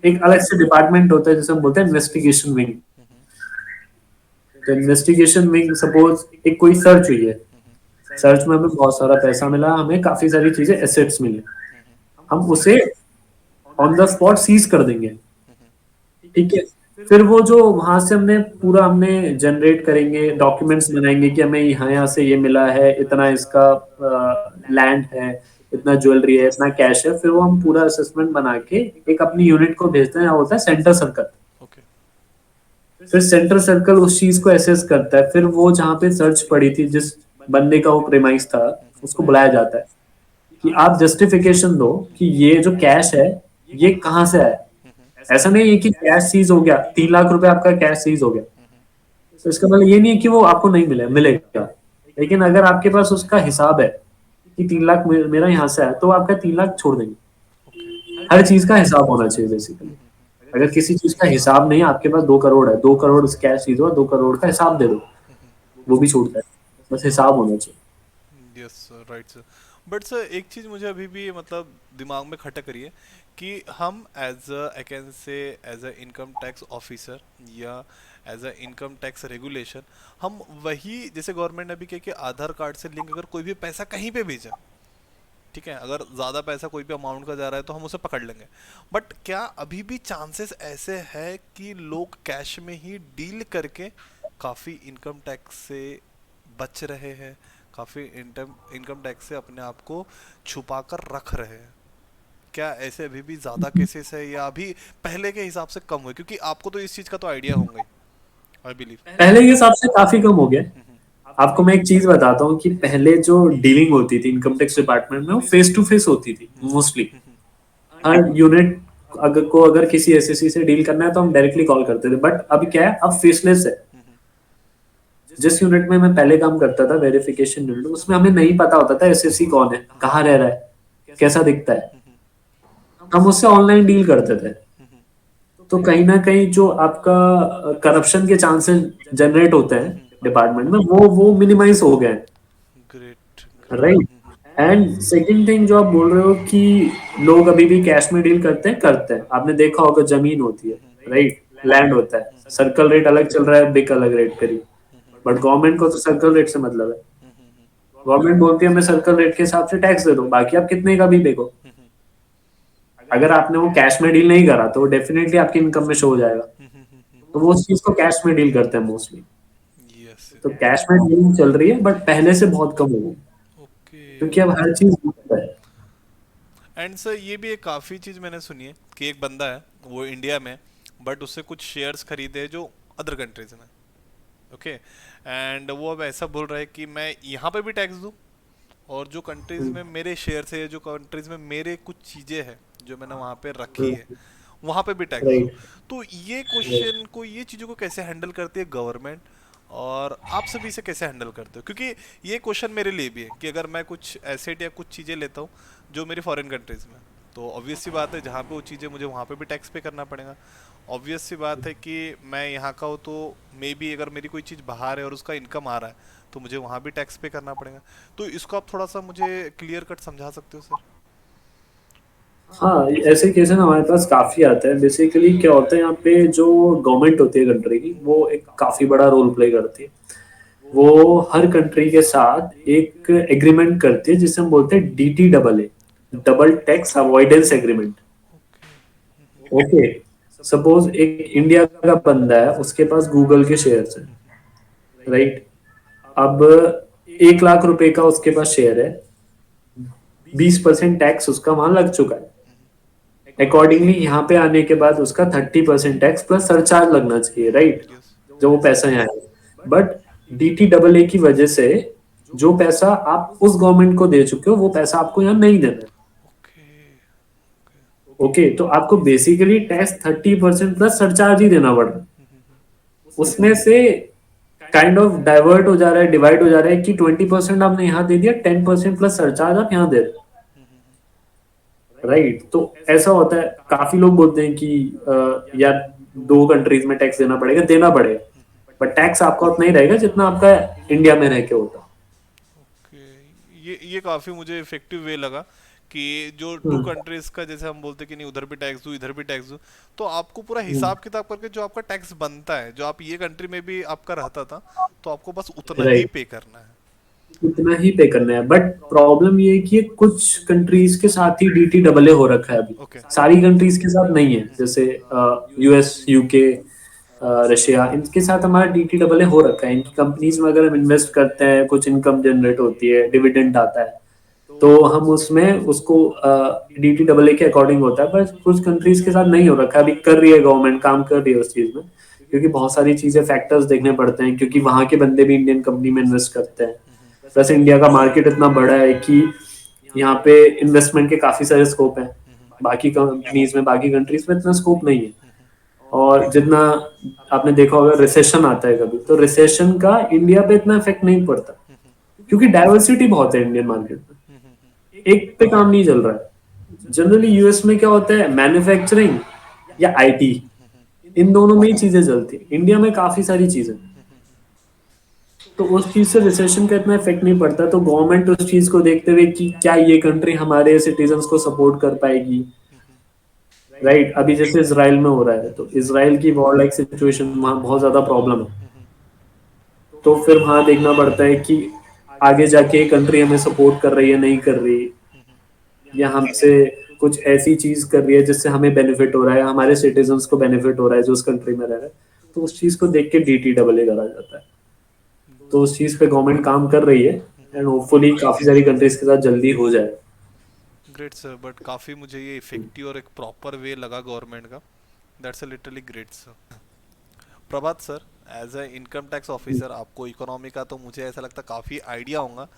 एक अलग से डिपार्टमेंट होता है जिसे हम बोलते हैं इन्वेस्टिगेशन विंग। तो इन्वेस्टिगेशन विंग, सपोज एक कोई सर्च हुई है, सर्च में हमें बहुत सारा पैसा मिला, हमें काफी सारी चीजें एसेट्स मिले, हम उसे ऑन द स्पॉट सीज कर देंगे, ठीक है। फिर वो जो वहां से हमने जनरेट करेंगे, डॉक्यूमेंट्स बनाएंगे कि हमें यहाँ यहाँ से ये मिला है, इतना इसका लैंड है, इतना ज्वेलरी है, इतना कैश है। फिर वो हम पूरा असेसमेंट बना के एक अपनी यूनिट को भेजते हैं, यहाँ होता है सेंटर सर्कल। ओके फिर सेंटर सर्कल उस चीज को एसेस करता है। फिर वो जहाँ पे सर्च पड़ी थी, जिस बंदे का वो प्रेमाइस था, उसको बुलाया जाता है कि आप जस्टिफिकेशन दो कि ये जो कैश है ये कहाँ से आया। ऐसा नहीं है कि कैश सीज हो गया, 3 लाख रुपए आपका कैश सीज हो गया, तो इसका मतलब ये नहीं है कि वो आपको नहीं मिलेगा। लेकिन अगर आपके पास उसका हिसाब है कि 3 लाख मेरा यहाँ से आया, तो वो आपका 3 लाख छोड़ देंगे। हर चीज का हिसाब होना चाहिए बेसिकली। अगर किसी चीज का हिसाब नहीं है, आपके पास 2 करोड़ है, 2 करोड़ कैश चीज हो, 2 करोड़ का हिसाब दे दो, वो भी छूटता है। बस हिसाब होना चाहिए। Yes sir, right sir. But sir एक चीज़ मुझे अभी भी मतलब दिमाग में खटक रही है कि हम as a I can say as a income tax officer या as a income tax regulation, हम वही जैसे गवर्नमेंट ने अभी कहा कि आधार कार्ड से लिंक अगर कोई भी पैसा कहीं पे भेजा, ठीक है, अगर ज़्यादा पैसा कोई भी अमाउंट का जा रहा है तो हम उसे पकड़ लेंगे। बट क्या अभी भी चांसेस ऐसे है कि लोग कैश में ही डील करके काफ़ी इनकम टैक्स से बच रहे हैं, काफ़ी इनकम टैक्स से अपने आप को छुपा कर रख रहे हैं? क्या ऐसे अभी भी ज़्यादा केसेस है या अभी पहले के हिसाब से कम हुए? क्योंकि आपको तो इस चीज़ का तो आइडिया होगा ही, आई बिलीव। पहले के हिसाब से काफी कम हो गया। आपको मैं एक चीज बताता हूँ कि पहले जो डीलिंग होती थी इनकम टैक्स डिपार्टमेंट में, वो फेस टू फेस होती थी मोस्टली। हर यूनिट अगर किसी एसएससी से डील करना है तो हम डायरेक्टली कॉल करते थे। बट अब क्या है, अब फेसलेस है। जिस यूनिट में मैं पहले काम करता था, वेरिफिकेशन यूनिट, उसमें हमें नहीं पता होता था एसएससी कौन है, कहाँ रह रहा है, कैसा दिखता है। हम उससे ऑनलाइन डील करते थे। तो कहीं ना कहीं जो आपका करप्शन के चांसेस जनरेट होते हैं डिपार्टमेंट में, वो मिनिमाइज हो गए हैं, great right. Great. And second thing जो आप बोल रहे हो कि लोग अभी भी कैश में डील करते हैं, आपने देखा होगा जमीन होती है, राइट, लैंड होता है, सर्कल रेट अलग चल रहा है, बिक अलग रेट करी। बट गवर्नमेंट को तो सर्कल रेट से मतलब है। गवर्नमेंट बोलती है हमें सर्कल रेट के हिसाब से टैक्स दे दो, बाकी आप कितने का भी देखो। अगर आपने वो कैश में डील नहीं करा तो वो डेफिनेटली आपकी इनकम में शो हो जाएगा। तो वो उस चीज को कैश में डील करते हैं मोस्टली। यस। तो कैश में डीलिंग चल रही है, बट पहले से बहुत कम हो गई, ओके क्योंकि अब हर चीज digital है। एंड सर ये भी एक काफ़ी चीज़ मैंने सुनी है कि एक बंदा है वो इंडिया में, बट उससे कुछ शेयर्स खरीदे जो अदर कंट्रीज में, ओके, एंड वो अब ऐसा बोल रहा है कि मैं यहाँ पे भी टैक्स दूँ और जो कंट्रीज में मेरे शेयर है, जो कंट्रीज में मेरे कुछ चीज़ें हैं जो मैंने वहाँ पे रखी है, वहाँ पे भी टैक्स दूँ। राइट। तो ये क्वेश्चन को, ये चीज़ों को कैसे हैंडल करती है गवर्नमेंट, और आप सभी से कैसे हैंडल करते हो? क्योंकि ये क्वेश्चन मेरे लिए भी है कि अगर मैं कुछ एसेट या कुछ चीज़ें लेता हूँ जो मेरी फॉरेन कंट्रीज में, तो ऑब्वियस सी बात है जहाँ पे वो चीज़ें मुझे वहाँ पे भी टैक्स पे करना पड़ेगा। ऑब्वियस सी बात है कि मैं यहाँ का हूँ तो मे बी अगर मेरी कोई चीज़ बाहर है और उसका इनकम आ रहा है तो मुझे वहाँ भी टैक्स पे करना पड़ेगा। तो इसको आप थोड़ा सा मुझे क्लियर कट समझा सकते हो सर? हाँ, ऐसे केसेस हमारे पास काफी आते हैं। बेसिकली क्या होता है, यहाँ पे जो गवर्नमेंट होती है कंट्री की, वो एक काफी बड़ा रोल प्ले करती है। वो हर कंट्री के साथ एक एग्रीमेंट करती है जिसे हम बोलते हैं DTAA, double tax avoidance agreement. Okay, suppose एक इंडिया का बंदा है, उसके पास गूगल के शेयर्स हैं, राइट। अब 1 लाख रुपए का उसके पास शेयर है, 20% टैक्स उसका वहां लग चुका है। अकॉर्डिंगली यहाँ पे आने के बाद उसका 30% टैक्स प्लस सरचार्ज लगना चाहिए, राइट, यस। जो वो पैसा यहाँ है। बट DTAA की वजह से जो पैसा आप उस गवर्नमेंट को दे चुके हो, वो पैसा आपको यहाँ नहीं देना है। ओके। ओके, तो आपको बेसिकली टैक्स 30% प्लस सरचार्ज ही देना पड़ रहा है। उसमें से काइंड ऑफ डाइवर्ट हो जा रहा है, डिवाइड हो जा रहा है कि 20% आपने यहाँ दे दिया, 10% प्लस सरचार्ज आप यहाँ दे रहे, राइट। तो ऐसा होता है, काफी लोग बोलते हैं कि यार दो कंट्रीज में टैक्स देना पड़ेगा, बट टैक्स आपका उतना ही रहेगा जितना आपका इंडिया में रह के होता। ओके, ये काफ़ी मुझे इफेक्टिव वे लगा कि जो टू हम्म। कंट्रीज का जैसे हम बोलते कि नहीं उधर भी टैक्स दो इधर भी टैक्स दो, तो आपको पूरा हिसाब किताब करके जो आपका टैक्स बनता है जो आप ये कंट्री में भी आपका रहता था, तो आपको बस उतना ही राइट, पे करना है। उतना ही पे करना है, बट प्रॉब्लम ये है कि ये कुछ कंट्रीज के साथ ही डीटी डबल ए हो रखा है अभी, ओके। सारी कंट्रीज के साथ नहीं है। जैसे यूएस, यूके, रशिया, इनके साथ हमारा डीटी डबल ए हो रखा है। इनकी कंपनीज में अगर हम इन्वेस्ट करते हैं, कुछ इनकम जनरेट होती है, डिविडेंड आता है, तो हम उसमें उसको डीटी डबल ए के अकॉर्डिंग होता है। पर कुछ कंट्रीज के साथ नहीं हो रखा है, अभी कर रही है गवर्नमेंट, काम कर रही है उस चीज में, क्योंकि बहुत सारी चीजें फैक्टर्स देखने पड़ते हैं, क्योंकि वहां के बंदे भी इंडियन कंपनी में इन्वेस्ट करते हैं। प्लस इंडिया का मार्केट इतना बड़ा है कि यहाँ पे इन्वेस्टमेंट के काफी सारे स्कोप हैं, बाकी कंपनीज में, बाकी कंट्रीज में इतना स्कोप नहीं है। और जितना आपने देखा होगा, रिसेशन आता है कभी, तो रिसेशन का इंडिया पे इतना इफेक्ट नहीं पड़ता, क्योंकि डाइवर्सिटी बहुत है इंडियन मार्केट में, एक पे काम नहीं चल रहा है। जनरली यूएस में क्या होता है, मैन्युफैक्चरिंग या आईटी, इन दोनों में ही चीजें चलती है। इंडिया में काफी सारी चीजें, तो उस चीज से रिसेशन का इतना इफेक्ट नहीं पड़ता। तो गवर्नमेंट उस चीज को देखते हुए कि क्या ये कंट्री हमारे सिटीजन्स को सपोर्ट कर पाएगी, राइट। अभी जैसे इसराइल में हो रहा है, तो इसराइल की वॉर लाइक सिचुएशन, वहाँ बहुत ज्यादा प्रॉब्लम है। तो फिर वहां देखना पड़ता है कि आगे जाके कंट्री हमें सपोर्ट कर रही है, नहीं कर रही, या हमसे कुछ ऐसी चीज कर रही है जिससे हमें बेनिफिट हो रहा है, हमारे सिटीजन्स को बेनिफिट हो रहा है जो उस कंट्री में रह रहे हैं। तो उस चीज को देख के डीटी डबल ए करा जाता है। तो उस चीज पे गवर्नमेंट काम कर रही है, एंड होपफुली काफी सारी कंट्रीज के साथ जल्दी हो जाए। ग्रेट सर, बट काफ़ी मुझे ये इफेक्टिव और एक प्रॉपर वे लगा गवर्नमेंट का। That's a literally great sir. Prabhat sir, as a income tax officer आपको इकोनॉमी का तो मुझे ऐसा लगता काफ़ी आइडिया होगा,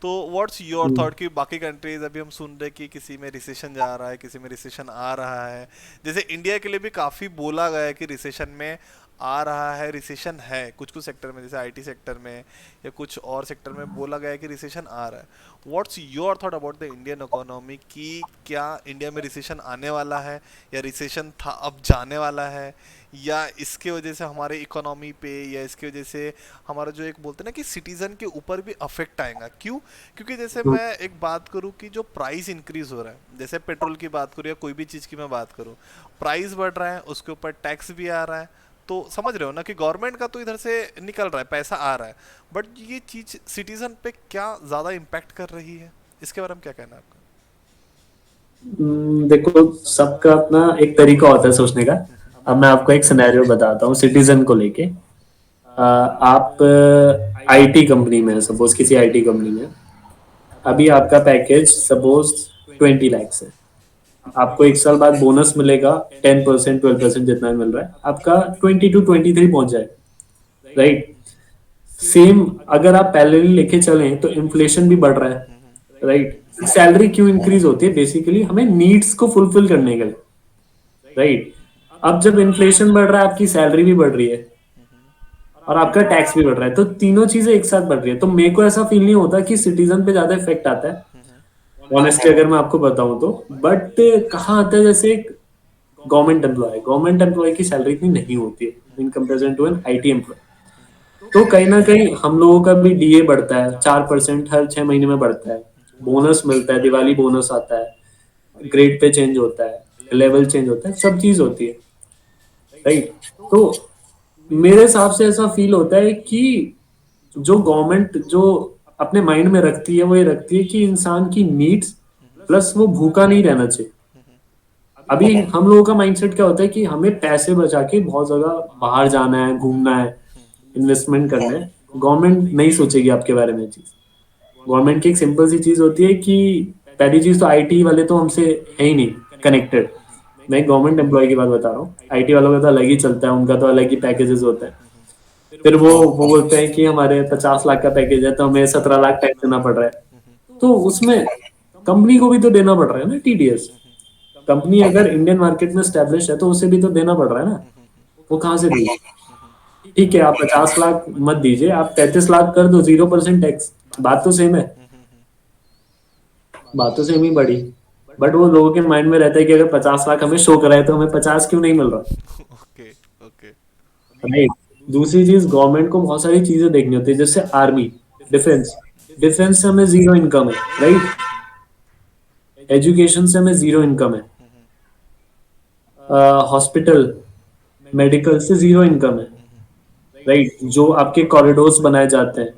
तो व्हाट्स योर थॉट कि बाकी कंट्रीज अभी हम सुन रहे कि किसी में रिसेशन जा रहा है, किसी में रिसेशन आ रहा है, जैसे इंडिया के लिए भी काफ़ी बोला गया है कि रिसेशन में आ रहा है, रिसेशन है कुछ कुछ सेक्टर में, जैसे आईटी सेक्टर में या कुछ और सेक्टर में बोला गया है कि रिसेशन आ रहा है। What's your thought about the Indian economy कि क्या इंडिया में रिसेशन आने वाला है, या रिसेशन था अब जाने वाला है, या इसके वजह से हमारे इकोनॉमी पे, या इसके वजह से हमारा जो एक बोलते हैं ना कि सिटीजन के ऊपर भी अफेक्ट आएगा? क्यों? क्योंकि जैसे मैं एक बात करूं कि जो प्राइस इंक्रीज हो रहा है, जैसे पेट्रोल की बात करूं या कोई भी चीज़ की मैं बात करूं, प्राइस बढ़ रहा है, उसके ऊपर टैक्स भी आ रहा है, तो समझ रहे हो ना कि गवर्नमेंट का तो इधर से निकल रहा है, पैसा आ रहा है, बट ये चीज़ सिटीजन पे क्या ज़्यादा इम्पैक्ट कर रही है? इसके बारे में क्या कहना है आपका? देखो, सबका अपना एक तरीका होता है सोचने का। अब मैं आपको एक सिनेरियो बताता हूँ सिटीजन को लेके। आप आईटी कंपनी में, सपोज किसी आईटी कंपनी में, अभी आपका पैकेज सपोज 20 lakhs है। आपको एक साल बाद बोनस मिलेगा, 10%, 12% जितना भी मिल रहा है, आपका 22-23 पहुंच जाएगा, राइट। सेम अगर आप पैरेलली लेके चलें तो इन्फ्लेशन भी बढ़ रहा है, राइट। सैलरी क्यों इंक्रीज होती है? बेसिकली हमें नीड्स को फुलफिल करने के लिए, राइट। अब जब इन्फ्लेशन बढ़ रहा है, आपकी सैलरी भी बढ़ रही है और आपका टैक्स भी बढ़ रहा है, तो तीनों चीजें एक साथ बढ़ रही है। तो मेरे को ऐसा फील नहीं होता कि सिटीजन पे ज्यादा इफेक्ट आता है, ऑनेस्टली अगर मैं आपको बताऊं तो। बट कहाँ आता है, जैसे गवर्नमेंट एम्प्लॉय की सैलरी इतनी नहीं होती है in comparison to an IT employ. तो कहीं ना कहीं हम लोगों का भी डीए बढ़ता है, 4% हर 6 महीने में बढ़ता है। बोनस मिलता है, दिवाली बोनस आता है, ग्रेड पे चेंज होता है, लेवल चेंज होता है, सब चीज होती है, राइट। तो मेरे हिसाब से ऐसा फील होता है कि जो गवर्नमेंट जो अपने माइंड में रखती है, वो ये रखती है कि इंसान की नीड्स, प्लस वो भूखा नहीं रहना चाहिए। अभी हम लोगों का माइंडसेट क्या होता है कि हमें पैसे बचा के बहुत जगह बाहर जाना है, घूमना है, इन्वेस्टमेंट करना है। गवर्नमेंट नहीं सोचेगी आपके बारे में चीज। गवर्नमेंट की एक सिंपल सी चीज होती है कि पहली चीज तो आईटी वाले तो हमसे है ही नहीं कनेक्टेड। मैं गवर्नमेंट एम्प्लॉय की बात बता रहा हूँ, आईटी वालों का तो अलग ही चलता है, उनका तो अलग ही पैकेजेस होता है। फिर वो बोलते हैं कि हमारे 50 लाख का पैकेज है, तो हमें 17 लाख टैक्स देना पड़ रहा है। तो उसमें कंपनी को भी तो देना पड़ रहा है ना, टीडीएस। कंपनी अगर इंडियन मार्केट में स्टैब्लिश है तो उसे भी तो देना पड़ रहा है ना। वो कहाँ से देगी? ठीक है, आप 50 लाख मत दीजिए, आप 33 लाख कर दो, 0% टैक्स। बात तो सेम है, बात तो सेम ही बड़ी। बट वो लोगों के माइंड में रहता है कि अगर 50 लाख हमें शो कराए तो हमें 50 क्यों नहीं मिल रहा? ओके। राइट। दूसरी चीज, गवर्नमेंट को बहुत सारी चीजें देखनी होती है, जैसे आर्मी, डिफेंस। डिफेंस से हमें जीरो इनकम है, राइट। एजुकेशन से हमें जीरो इनकम है। हॉस्पिटल, मेडिकल से जीरो इनकम है, राइट। जो आपके कॉरिडोर्स बनाए जाते हैं,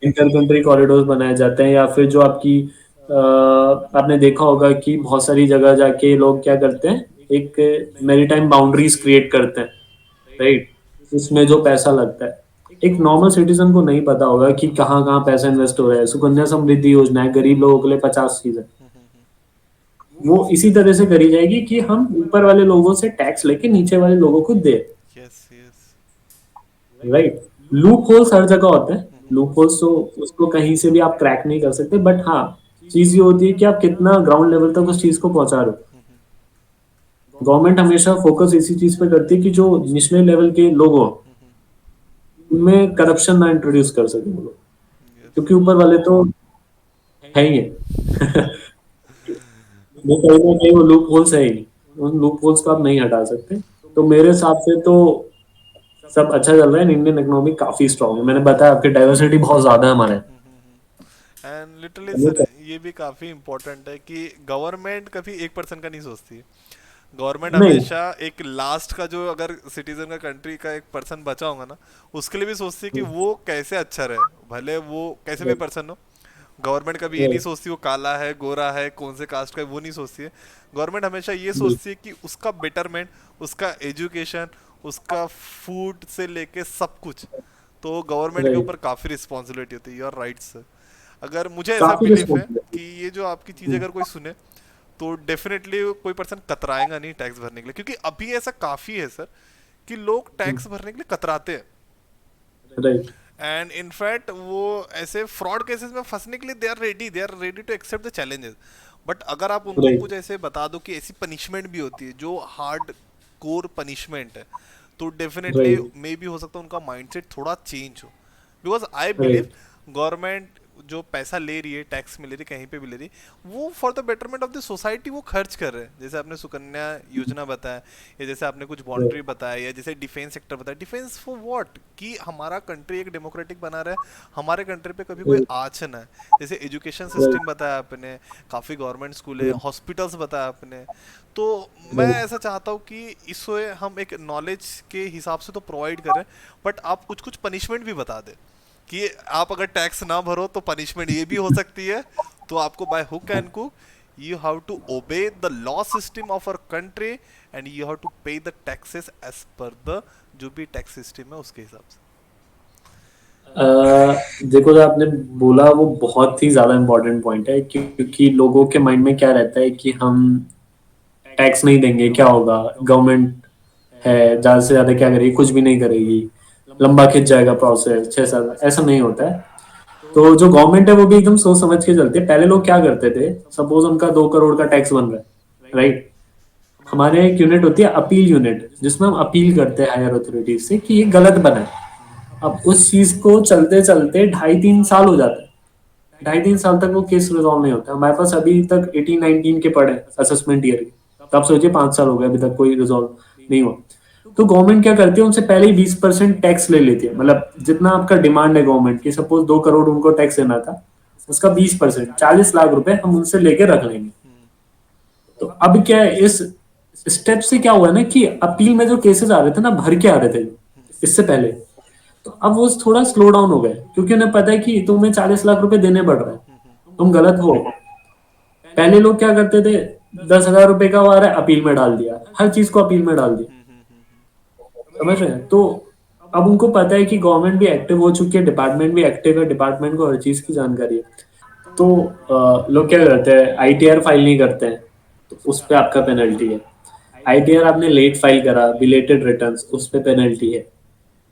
इंटर कंट्री कॉरिडोर्स बनाए जाते हैं, या फिर जो आपकी आपने देखा होगा कि बहुत सारी जगह जाके लोग क्या करते हैं, एक मैरीटाइम बाउंड्रीज क्रिएट करते हैं, राइट। उसमें जो पैसा लगता है, एक नॉर्मल सिटीजन को नहीं पता होगा कि कहाँ कहाँ पैसा इन्वेस्ट हो रहा है। सुकन्या समृद्धि योजना है, गरीब लोगों के लिए 50 चीज है। वो इसी तरह से करी जाएगी कि हम ऊपर वाले लोगों से टैक्स लेके नीचे वाले लोगों को दे, yes yes. Right. Loopholes हर जगह होते हैं। लूप होल्स तो उसको कहीं से भी आप क्रैक नहीं कर सकते, बट हाँ, चीज ये होती है कि आप कितना ग्राउंड लेवल तक उस चीज को पहुंचा रहे हो। गवर्नमेंट हमेशा फोकस इसी चीज पे करती है कि जो निचले लेवल के लोग हो उनमें करप्शन ना इंट्रोड्यूस कर सके वो लोग, यस। क्योंकि ऊपर वाले तो है ही है। वो कहीं ना कहीं वो लूप होल्स है ही, उन लूप होल्स को आप नहीं हटा सकते। तो मेरे हिसाब से तो सब अच्छा चल रहा है, इंडियन इकोनॉमी काफी स्ट्रांग है। मैंने बताया आपकी डाइवर्सिटी बहुत ज्यादा है हमारे। एंड लिटरली सर, ये भी काफी इंपॉर्टेंट है कि गवर्नमेंट कभी एक पर्सन का नहीं सोचती है। गवर्नमेंट नहीं, हमेशा एक लास्ट का, जो अगर सिटीजन का, कंट्री का एक पर्सन बचा होगा ना, उसके लिए भी सोचती है कि वो कैसे अच्छा रहे, भले वो कैसे भी पर्सन हो। गवर्नमेंट कभी ये नहीं सोचती वो काला है, गोरा है, कौन से कास्ट का है, वो नहीं सोचती है। गवर्नमेंट हमेशा ये सोचती है कि उसका बेटरमेंट, उसका एजुकेशन, उसका फूड से लेके सब कुछ। तो गवर्नमेंट के राइट, ऊपर काफ़ी रिस्पॉन्सिबिलिटी होती है। Your right sir. अगर मुझे ऐसा काफी बिलीफ है रिस्पॉन्सिबिलिटी। कि ये जो आपकी चीज़ अगर कोई सुने, तो डेफिनेटली कोई पर्सन कतराएगा नहीं टैक्स भरने के लिए, क्योंकि अभी ऐसा काफ़ी है सर कि लोग टैक्स भरने के लिए कतराते हैं। राइट, एंड इनफैक्ट वो ऐसे फ्रॉड केसेस में फंसने के लिए they are ready to accept the challenges. But अगर आप उनको राइट, कुछ ऐसे बता दो कि ऐसी पनिशमेंट भी होती है जो हार्ड कोर पनिशमेंट है, तो डेफिनेटली राइट, मे भी हो सकता है उनका माइंडसेट थोड़ा चेंज हो। Because I believe right, government जो पैसा ले रही है, टैक्स में ले रही है, कहीं पे भी ले रही है, वो for the betterment of the society वो खर्च कर रहे हैं। जैसे आपने सुकन्या योजना बताया, या जैसे आपने कुछ राइट, बाउंड्री बताया, या जैसे डिफेंस सेक्टर बताया। Defence for what? कि हमारा कंट्री एक डेमोक्रेटिक बना रहा है, हमारे कंट्री पे कभी कोई आँच ना है। जैसे एजुकेशन सिस्टम बताया आपने, काफ़ी गवर्नमेंट स्कूल है, हॉस्पिटल्स बताया आपने। तो मैं ऐसा चाहता हूँ कि इससे हम एक नॉलेज के हिसाब से तो प्रोवाइड करें, बट आप कुछ कुछ पनिशमेंट भी बता दें कि आप अगर टैक्स ना भरो तो पनिशमेंट ये भी हो सकती है। तो आपको by hook and cook you have to obey the law system of our country, and you have to pay the taxes as per the जो भी टैक्स सिस्टम है उसके हिसाब से। देखो, जो आपने बोला वो बहुत ही ज्यादा इम्पोर्टेंट पॉइंट है, क्योंकि लोगों के माइंड में क्या रहता है कि हम टैक्स नहीं देंगे क्या होगा, गवर्नमेंट है, ज्यादा से ज्यादा क्या करेगी, कुछ भी नहीं करेगी, लंबा खिंच जाएगा प्रोसेस 6 साल। ऐसा नहीं होता है। तो जो गवर्नमेंट है वो भी एकदम सोच समझ के चलती है। पहले लोग क्या करते थे, सपोज उनका 2 करोड़ का टैक्स बन रहा है, राइट। हमारे यहाँ एक यूनिट होती है अपील यूनिट, जिसमें हम अपील करते हैं हायर अथॉरिटीज से कि ये गलत बना है। अब उस चीज को चलते चलते 2.5-3 साल हो जाता है। 2.5-3 साल तक वो केस रिजॉल्व नहीं होता। हमारे पास अभी तक 18-19 के पड़े असेसमेंट ईयर के। तो आप सोचिए 5 साल हो गए अभी तक कोई रिजॉल्व नहीं हुआ। तो गवर्नमेंट क्या करती है, उनसे पहले ही 20% टैक्स ले लेती है। मतलब जितना आपका डिमांड है गवर्नमेंट की, सपोज 2 करोड़ उनको टैक्स देना था, उसका 20% 40 लाख रुपए हम उनसे लेके रख लेंगे। तो अब क्या है, इस स्टेप से क्या हुआ ना कि अपील में जो केसेस आ रहे थे ना, भर के आ रहे थे इससे पहले। तो अब वो थोड़ा स्लो डाउन हो गए, क्योंकि उन्हें पता है कि तुम्हें 40 लाख रुपए देने पड़ रहे हैं, तुम गलत हो। पहले लोग क्या करते थे, 10,000 रुपए का वो आ रहा है, अपील में डाल दिया, हर चीज को अपील में डाल दिया। समझ रहे हैं? तो अब उनको पता है कि गवर्नमेंट भी एक्टिव हो चुकी है, डिपार्टमेंट भी एक्टिव है, डिपार्टमेंट को हर चीज की जानकारी है। तो लोग क्या करते हैं, आईटीआर फाइल नहीं करते हैं, तो उस पर आपका पेनल्टी है। आईटीआर आपने लेट फाइल करा, बिलेटेड रिटर्न्स, उस पे पेनल्टी है,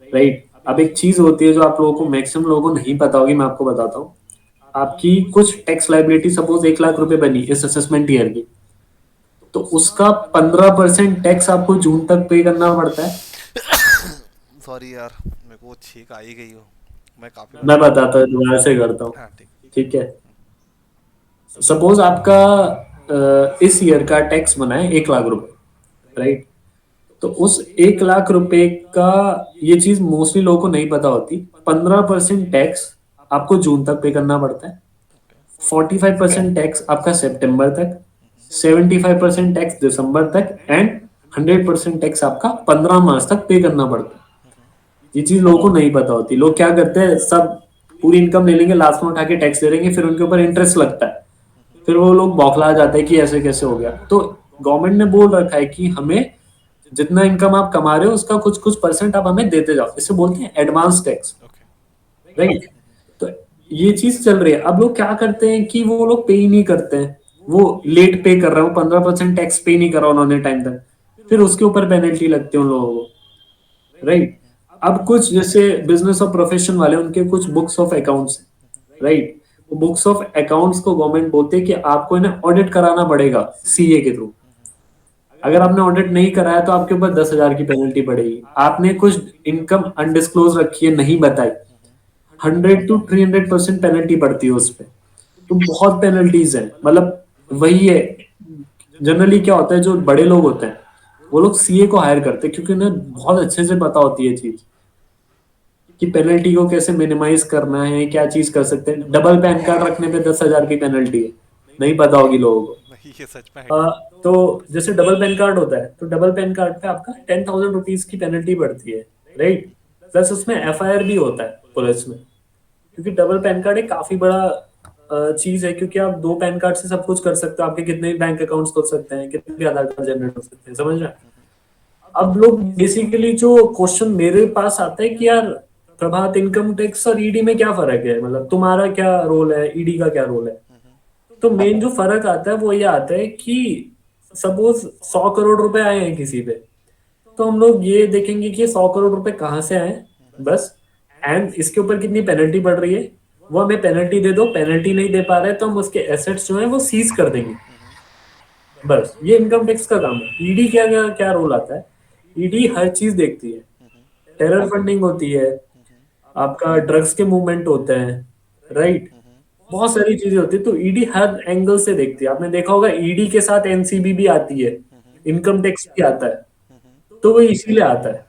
राइट। अब एक चीज होती है जो आप लोगों को, मैक्सिमम लोगों को नहीं पता होगी, मैं आपको बताता हूँ। आपकी कुछ टैक्स लाइबिलिटी सपोज 1 लाख रुपए बनी इस असेसमेंट ईयर की, तो उसका 15% टैक्स आपको जून तक पे करना पड़ता है। सॉरी यार, मेरे को छींक आ ही गई हो। मैं काफी मैं मतलब। बताता हूँ, दोबारा से करता हूँ, हाँ ठीक। ठीक है। सपोज आपका इस ईयर का टैक्स बना है 1 लाख रुपए, राइट। तो उस 1 लाख रुपए का, ये चीज मोस्टली लोगों को नहीं पता होती, 15% टैक्स आपको जून तक पे करना पड़ता है, 45% टैक्स आपका सितंबर तक, 75% टैक्स दिसंबर तक, एंड 100% टैक्स आपका 15 मार्च तक पे करना पड़ता है। ये चीज लोगों को नहीं पता होती। लोग क्या करते हैं, सब पूरी इनकम ले लेंगे, लास्ट में उठा के टैक्स दे देंगे, फिर उनके ऊपर इंटरेस्ट लगता है, फिर वो लोग बौखला जाते हैं कि ऐसे कैसे हो गया। तो गवर्नमेंट ने बोल रखा है कि हमें जितना इनकम आप कमा रहे हो उसका कुछ कुछ परसेंट आप हमें देते जाओ, इसे बोलते हैं एडवांस टैक्स, ओके। राइट। तो ये चीज चल रही है। अब लोग क्या करते हैं कि वो लोग पे ही नहीं करते हैं, वो लेट पे कर रहा हूँ, 15% टैक्स पे नहीं करा उन्होंने टाइम तक, फिर उसके ऊपर पेनल्टी लगती है उन लोगों को, राइट। अब कुछ जैसे बिजनेस और प्रोफेशन वाले, उनके कुछ बुक्स ऑफ अकाउंट्स, राइट, वो बुक्स ऑफ अकाउंट्स को गवर्नमेंट बोलते हैं कि आपको इन्हें ऑडिट कराना पड़ेगा सीए के थ्रू। अगर आपने ऑडिट नहीं कराया तो आपके ऊपर 10,000 की पेनल्टी पड़ेगी। आपने कुछ इनकम अनडिस्क्लोज रखी है, नहीं बताई, 100 to 300% पेनल्टी पड़ती है उस पर। तो बहुत पेनल्टीज है, मतलब वही है। जनरली क्या होता है, जो बड़े लोग होते हैं वो लोग सीए को हायर करते हैं क्योंकि उन्हें बहुत अच्छे से पता होती है चीज कि पेनल्टी को कैसे मिनिमाइज करना है, क्या चीज कर सकते हैं। डबल पैन कार्ड रखने पे 10,000 की पेनल्टी है, नहीं पता होगी लोगों को। नहीं, ये सच में है। तो जैसे डबल पैन कार्ड होता है, तो डबल पैन कार्ड पे आपका 10,000 रुपीज की पेनल्टी पड़ती है, राइट। प्लस उसमें एफआईआर भी होता है पुलिस में, क्योंकि डबल पैन कार्ड एक काफी बड़ा चीज है, क्योंकि आप 2 पैन कार्ड से सब कुछ कर सकते हो, आपके कितने भी बैंक अकाउंट्स खुल सकते हैं, कितने भी आधार कार्ड जनरेट हो सकते हैं, समझ रहे हैं। अब लोग बेसिकली, जो क्वेश्चन मेरे पास आता है कि यार प्रभात, इनकम टैक्स और ईडी में क्या फर्क है, मतलब तुम्हारा क्या रोल है, ईडी का क्या रोल है। तो मेन जो फर्क आता है वो ये आता है कि सपोज 100 करोड़ रुपए आए हैं किसी पे, तो हम लोग ये देखेंगे कि 100 करोड़ रुपए कहाँ से आए, बस, एंड इसके ऊपर कितनी पेनल्टी पड़ रही है, वो हमें पेनल्टी दे दो। पेनल्टी नहीं दे पा रहे तो हम उसके एसेट्स जो है वो सीज कर देंगे। बस ये इनकम टैक्स का काम है। ईडी क्या क्या क्या रोल आता है, ईडी हर चीज देखती है। टेरर फंडिंग होती है, आपका ड्रग्स के मूवमेंट होते हैं, राइट, बहुत सारी चीजें होती है। तो ईडी हर एंगल से देखती है। आपने देखा होगा ईडी के साथ एनसीबी भी आती है, इनकम टैक्स भी आता है, तो वो इसीलिए आता है।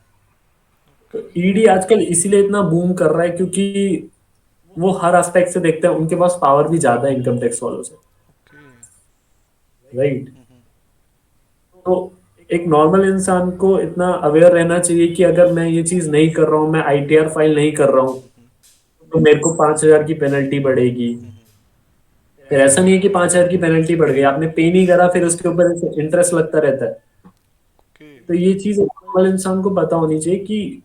तो ईडी आजकल इसीलिए इतना बूम कर रहा है क्योंकि वो हर एस्पेक्ट से देखते हैं, उनके पास पावर भी ज्यादा है इनकम टैक्स वालों से, ओके। राइट। तो एक नॉर्मल इंसान को इतना अवेयर रहना चाहिए कि अगर मैं ये चीज नहीं कर रहा हूँ, मैं आईटीआर फाइल नहीं कर रहा हूँ, तो मेरे को 5,000 की पेनल्टी पड़ेगी। फिर ऐसा नहीं है कि 5,000 की पेनल्टी पड़ गई, आपने पे नहीं करा, फिर उसके ऊपर इंटरेस्ट लगता रहता है। ओके। तो ये चीज नॉर्मल इंसान को पता होनी चाहिए कि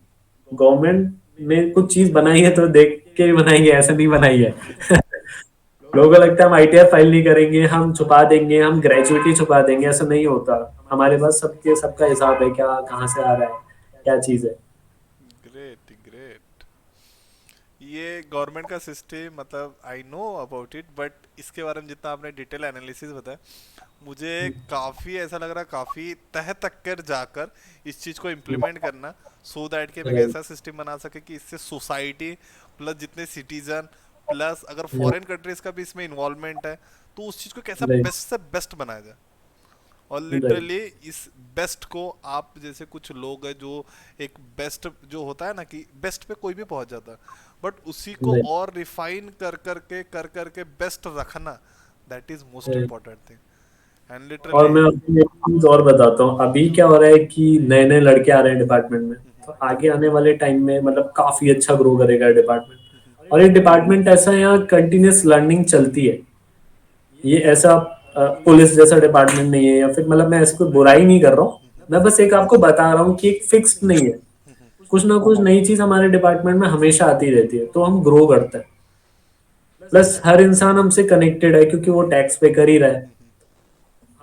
गवर्नमेंट ने कुछ चीज बनाई है तो देख के बनाई है, ऐसे नहीं बनाई है। लोगों को लगता है हम आईटीआर फाइल नहीं करेंगे, हम छुपा देंगे, हम ग्रेजुएटी छुपा देंगे, ऐसा नहीं होता। हमारे पास सबके सबका हिसाब है, क्या कहाँ से आ रहा है, क्या चीज है। Great great. ये गवर्नमेंट का सिस्टम, मतलब I know about it, but इसके बारे में जितना आपने डिटेल एनालिसिस बताया, मुझे काफ़ी ऐसा लग रहा है, काफ़ी तह तक कर जाकर इस चीज़ को इम्प्लीमेंट करना, सो दैट कि हम एक राइट, ऐसा सिस्टम बना सके कि इससे सोसाइटी प्लस जितने सिटीजन प्लस अगर फॉरेन कंट्रीज का भी इसमें इन्वॉल्वमेंट है, तो उस चीज़ को कैसा राइट, बेस्ट से बेस्ट बनाया जाए। और राइट, लिटरली इस बेस्ट को, आप जैसे कुछ लोग हैं जो एक बेस्ट जो होता है ना, कि बेस्ट पे कोई भी पहुंच जाता है, बट उसी को राइट, और रिफाइन कर करके बेस्ट रखना, that is most right. Important thing. And और लिटरली। मैं आपको एक चीज और बताता हूँ, अभी क्या हो रहा है कि नए नए लड़के आ रहे हैं डिपार्टमेंट में, तो आगे आने वाले टाइम में मतलब काफी अच्छा ग्रो करेगा डिपार्टमेंट। और ये डिपार्टमेंट ऐसा है, यहाँ कंटिन्यूस लर्निंग चलती है। ये ऐसा पुलिस जैसा डिपार्टमेंट नहीं है, या फिर मतलब मैं इसको बुराई नहीं कर रहा हूँ, मैं बस एक आपको बता रहा हूँ कि एक फिक्स्ड नहीं है। कुछ ना कुछ नई चीज हमारे डिपार्टमेंट में हमेशा आती रहती है, तो हम ग्रो करते हैं। प्लस हर इंसान हमसे कनेक्टेड है क्योंकि वो टैक्स पे कर ही रहा है।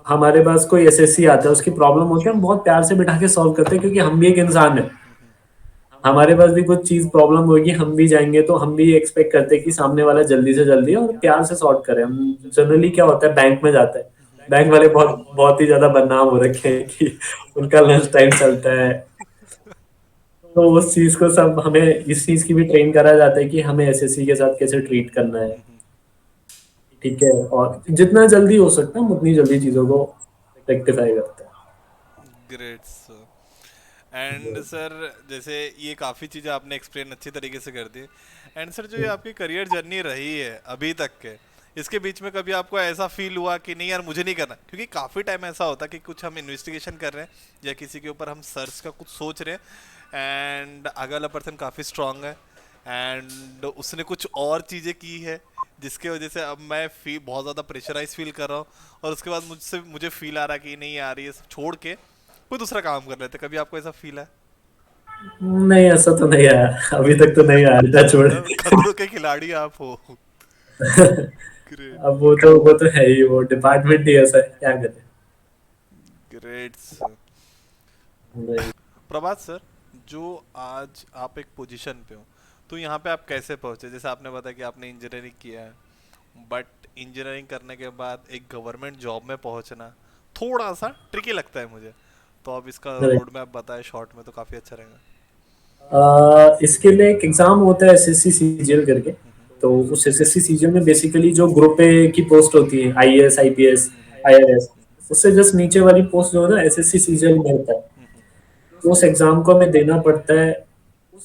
हमारे पास कोई एसएससी आता है, उसकी प्रॉब्लम होती है, हम बहुत प्यार से बिठा के सॉल्व करते हैं क्योंकि हम भी एक इंसान है। हमारे पास भी कुछ चीज प्रॉब्लम होगी, हम भी जाएंगे, तो हम भी एक्सपेक्ट करते हैं कि सामने वाला जल्दी से जल्दी और प्यार से सॉर्ट करे। हम जनरली क्या होता है, बैंक में जाते हैं, बैंक वाले बहुत बहुत ही ज्यादा बदनाम हो रखे हैं कि उनका लंच टाइम चलता है। तो उस चीज को सब हमें इस चीज की भी ट्रेन करा जाता है कि हमें एसएससी के साथ कैसे ट्रीट करना है, ठीक है। और जितना जल्दी हो सकता है हम उतनी जल्दी चीजों को रेक्टिफाई करते हैं। Great sir. एंड सर जैसे ये काफ़ी चीज़ें आपने एक्सप्लेन अच्छी तरीके से कर दी। एंड सर जो ये आपकी करियर जर्नी रही है अभी तक के, इसके बीच में कभी आपको ऐसा फील हुआ कि नहीं यार मुझे नहीं करना, क्योंकि काफ़ी टाइम ऐसा होता है कि कुछ हम इन्वेस्टिगेशन कर रहे हैं या किसी के ऊपर हम सर्च का कुछ सोच रहे हैं एंड अगला पर्सन काफ़ी स्ट्रांग है एंड उसने कुछ और चीज़ें की है जिसके वजह से अब मैं बहुत ज़्यादा प्रेशराइज फील कर रहा हूँ और उसके बाद मुझे फील आ रहा है कि नहीं यार ये सब छोड़ के कोई दूसरा काम कर लेते। कभी आपको ऐसा फील है? नहीं, ऐसा तो नहीं आया, अभी तक तो नहीं आया, टच वुड। मतलब खतरों के खिलाड़ी आप हो। ग्रेट। अब वो तो है ही, वो डिपार्टमेंट ही ऐसा है, क्या करें। ग्रेट। नहीं। प्रभात सर, जो आज आप एक पोजीशन पे हो, तो यहाँ पे आप कैसे पहुँचे? जैसे आपने बताया कि आपने इंजीनियरिंग किया है, बट इंजीनियरिंग करने के बाद एक गवर्नमेंट जॉब में पहुँचना थोड़ा सा ट्रिकी लगता है मुझे। तो आप इसका नहीं। रोड मैप बताएं शॉर्ट में तो काफ़ी अच्छा रहेगा। इसके लिए एक एग्जाम होता है, एसएससी सीजीएल करके। तो उस एसएससी सीजीएल में बेसिकली जो ग्रुप ए की पोस्ट होती है, आईएएस, आईपीएस, आईआरएस, उससे जस्ट नीचे वाली पोस्ट जो है ना, एसएससी सीजीएल में होता है। तो उस एग्जाम को हमें देना पड़ता है।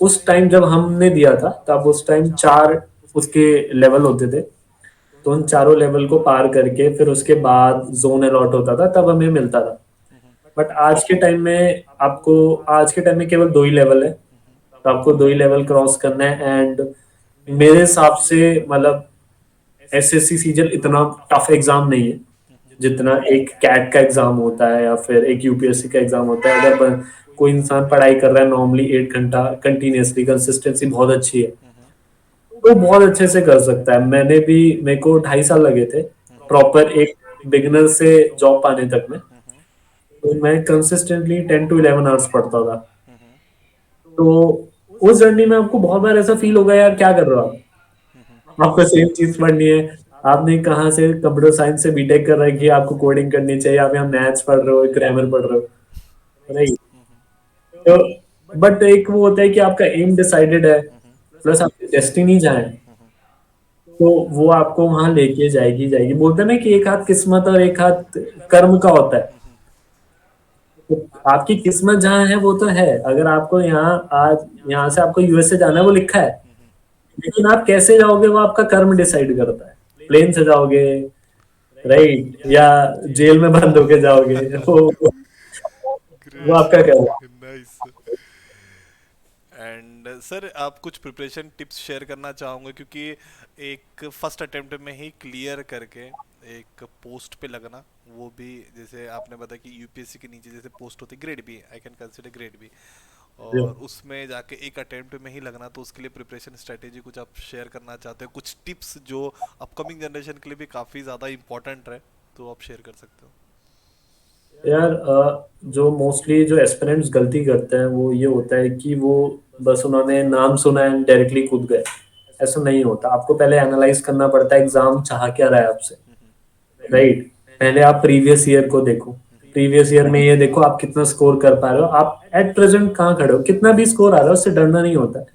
उस टाइम जब हमने दिया था, तब उस टाइम 4 उसके लेवल होते थे। तो उन चारों लेवल को पार करके फिर उसके बाद जोन अलॉट होता था, तब हमें मिलता था। बट आज के टाइम में केवल 2 ही लेवल है। तो आपको 2 ही लेवल क्रॉस करना है। एंड मेरे हिसाब से मतलब एसएससी सीजीएल इतना टफ एग्जाम नहीं है जितना एक कैट का एग्जाम होता है या फिर एक यूपीएससी का एग्जाम होता है। अगर कोई इंसान पढ़ाई कर रहा है नॉर्मली 8 घंटा कंटिन्यूअसली, कंसिस्टेंसी बहुत अच्छी है, तो बहुत अच्छे से कर सकता है। मेरे को 2.5 साल लगे थे प्रॉपर एक बिगनर से जॉब पाने तक में। तो मैं कंसिस्टेंटली 10 to 11 आवर्स पढ़ता था। तो उस जर्नी में आपको बहुत बार ऐसा फील होगा, यार क्या कर रहे हो आप, आपको सेम चीज पढ़नी है। आपने कहाँ से कंप्यूटर साइंस से बीटेक कर रखी है, आपको कोडिंग करनी चाहिए, आप यहाँ मैथ्स पढ़ रहे हो, ग्रामर पढ़ रहे हो, राइट। तो बट एक वो होता है कि आपका एम डिसाइडेड है, प्लस आपकी डेस्टिनी जहाँ है, तो वो आपको वहां लेके जाएगी जाएगी। बोलते हैं ना कि एक हाथ किस्मत और एक हाथ कर्म का होता है। तो आपकी किस्मत जहाँ है वो तो है, अगर आपको यहाँ से आपको यूएसए जाना है वो लिखा है, लेकिन आप कैसे जाओगे वो आपका कर्म डिसाइड करता है। प्लेन से जाओगे, राइट, या जेल में बंद होके जाओगे, वो ग्रेट आपका कर्म सर, नाइस। एंड सर आप कुछ प्रिपरेशन टिप्स शेयर करना चाहोगे, क्योंकि एक फर्स्ट अटेम्प्ट में ही क्लियर करके एक पोस्ट पे लगना, वो भी जैसे आपने बताया कि यूपीएससी के नीचे जैसे पोस्ट होती है grade B, I can consider grade B, है। और उसमें जाके एक अटेम्प्ट में ही लगना, तो उसके लिए प्रिपरेशन स्ट्रेटेजी कुछ आप शेयर करना चाहते हो, कुछ टिप्स जो अपकमिंग जनरेशन के लिए भी काफ़ी ज़्यादा इंपॉर्टेंट है, तो आप शेयर कर सकते हो। यार जो मोस्टली जो एस्पिरेंट्स गलती करते हैं वो ये होता है कि वो बस उन्होंने नाम सुना है डायरेक्टली कूद गए। ऐसा नहीं होता, आपको पहले एनालाइज करना पड़ता है एग्जाम चाह क्या रहा है आपसे, राइट। पहले आप प्रीवियस ईयर को देखो, प्रीवियस ईयर में ये देखो आप कितना स्कोर कर पा रहे हो, आप एट प्रेजेंट कहाँ खड़े हो, कितना भी स्कोर आ रहा है उससे डरना नहीं होता है।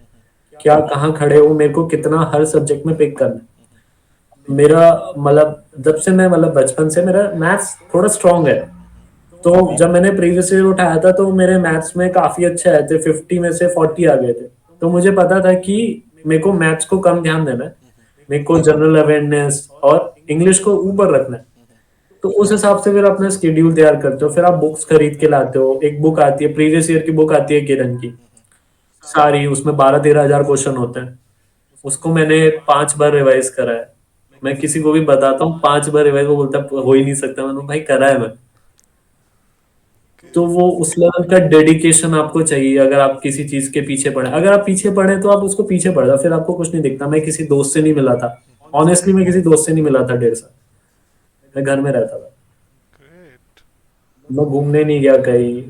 क्या कहाँ खड़े हो, मेरे को कितना हर सब्जेक्ट में पिक करना है। मेरा मतलब जब से मैं मतलब बचपन से मेरा मैथ्स थोड़ा स्ट्रांग है। तो जब मैंने प्रीवियस ईयर उठाया था तो मेरे मैथ्स में काफी अच्छे आए थे, 50 में से 40 आ गए थे। तो मुझे पता था कि मेरे को मैथ्स को कम ध्यान देना है, मेरे को जनरल अवेयरनेस और इंग्लिश को ऊपर रखना है। तो उस हिसाब से फिर अपना स्केड्यूल तैयार करते हो, फिर आप बुक्स खरीद के लाते हो। एक बुक आती है, प्रीवियस ईयर की बुक आती है किरण की, सारी, उसमें 12-13 हजार क्वेश्चन होते हैं। उसको मैंने 5 बार रिवाइज करा है। मैं किसी को भी बताता हूँ 5 बार रिवाइज, वो बोलता है, हो ही नहीं सकता। मैंने बोला, भाई करा है मैं। तो वो उस लेवल का डेडिकेशन आपको चाहिए अगर आप किसी चीज के पीछे पड़े। अगर आप पीछे पड़े तो आप उसको पीछे पड़ जाओ, फिर आपको कुछ नहीं दिखता। मैं किसी दोस्त से नहीं मिला था, ऑनेस्टली मैं किसी दोस्त से नहीं मिला था 1.5 साल। मैं घर में रहता था, ग्रेट। मैं घूमने नहीं गया कहीं।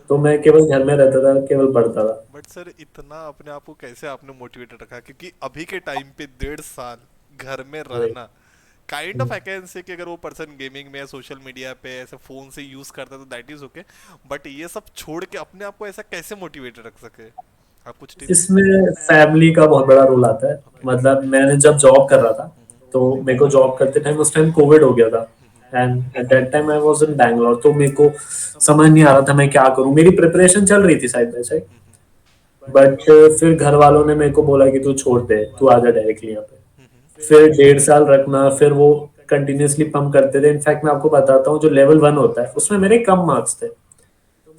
तो मैं केवल घर में रहता था, केवल पढ़ता था। बट सर इतना अपने आप को कैसे आपने मोटिवेटेड रखा, क्योंकि अभी के टाइम पे 1.5 साल घर में Right. रहना काइंड ऑफ आई कैन से कि अगर वो पर्सन गेमिंग में सोशल मीडिया पे ऐसे फोन से यूज करता है तो दैट इज ओके, बट ये सब छोड़ के अपने आप को ऐसा कैसे मोटिवेटेड रख सके? आप कुछ टिप्स? इसमें फैमिली का बहुत बड़ा रोल आता है। ओके। मतलब मैंने जब जॉब कर रहा था, तो मेरे को जॉब करते टाइम उस टाइम कोविड हो गया था। And at that time I was in Bangalore, तो मेरे को समझ नहीं आ रहा था मैं क्या करूं। मेरी प्रिपरेशन चल रही थी साइड बाय साइड, बट फिर घर वालों ने मेरे को बोला कि तू छोड़ दे, तू आ जा डायरेक्टली यहाँ पे। फिर 1.5 साल रखना, फिर वो कंटिन्यूअसली पंप करते थे। इनफैक्ट मैं आपको बताता हूँ, जो लेवल 1 होता है उसमें मेरे कम मार्क्स थे,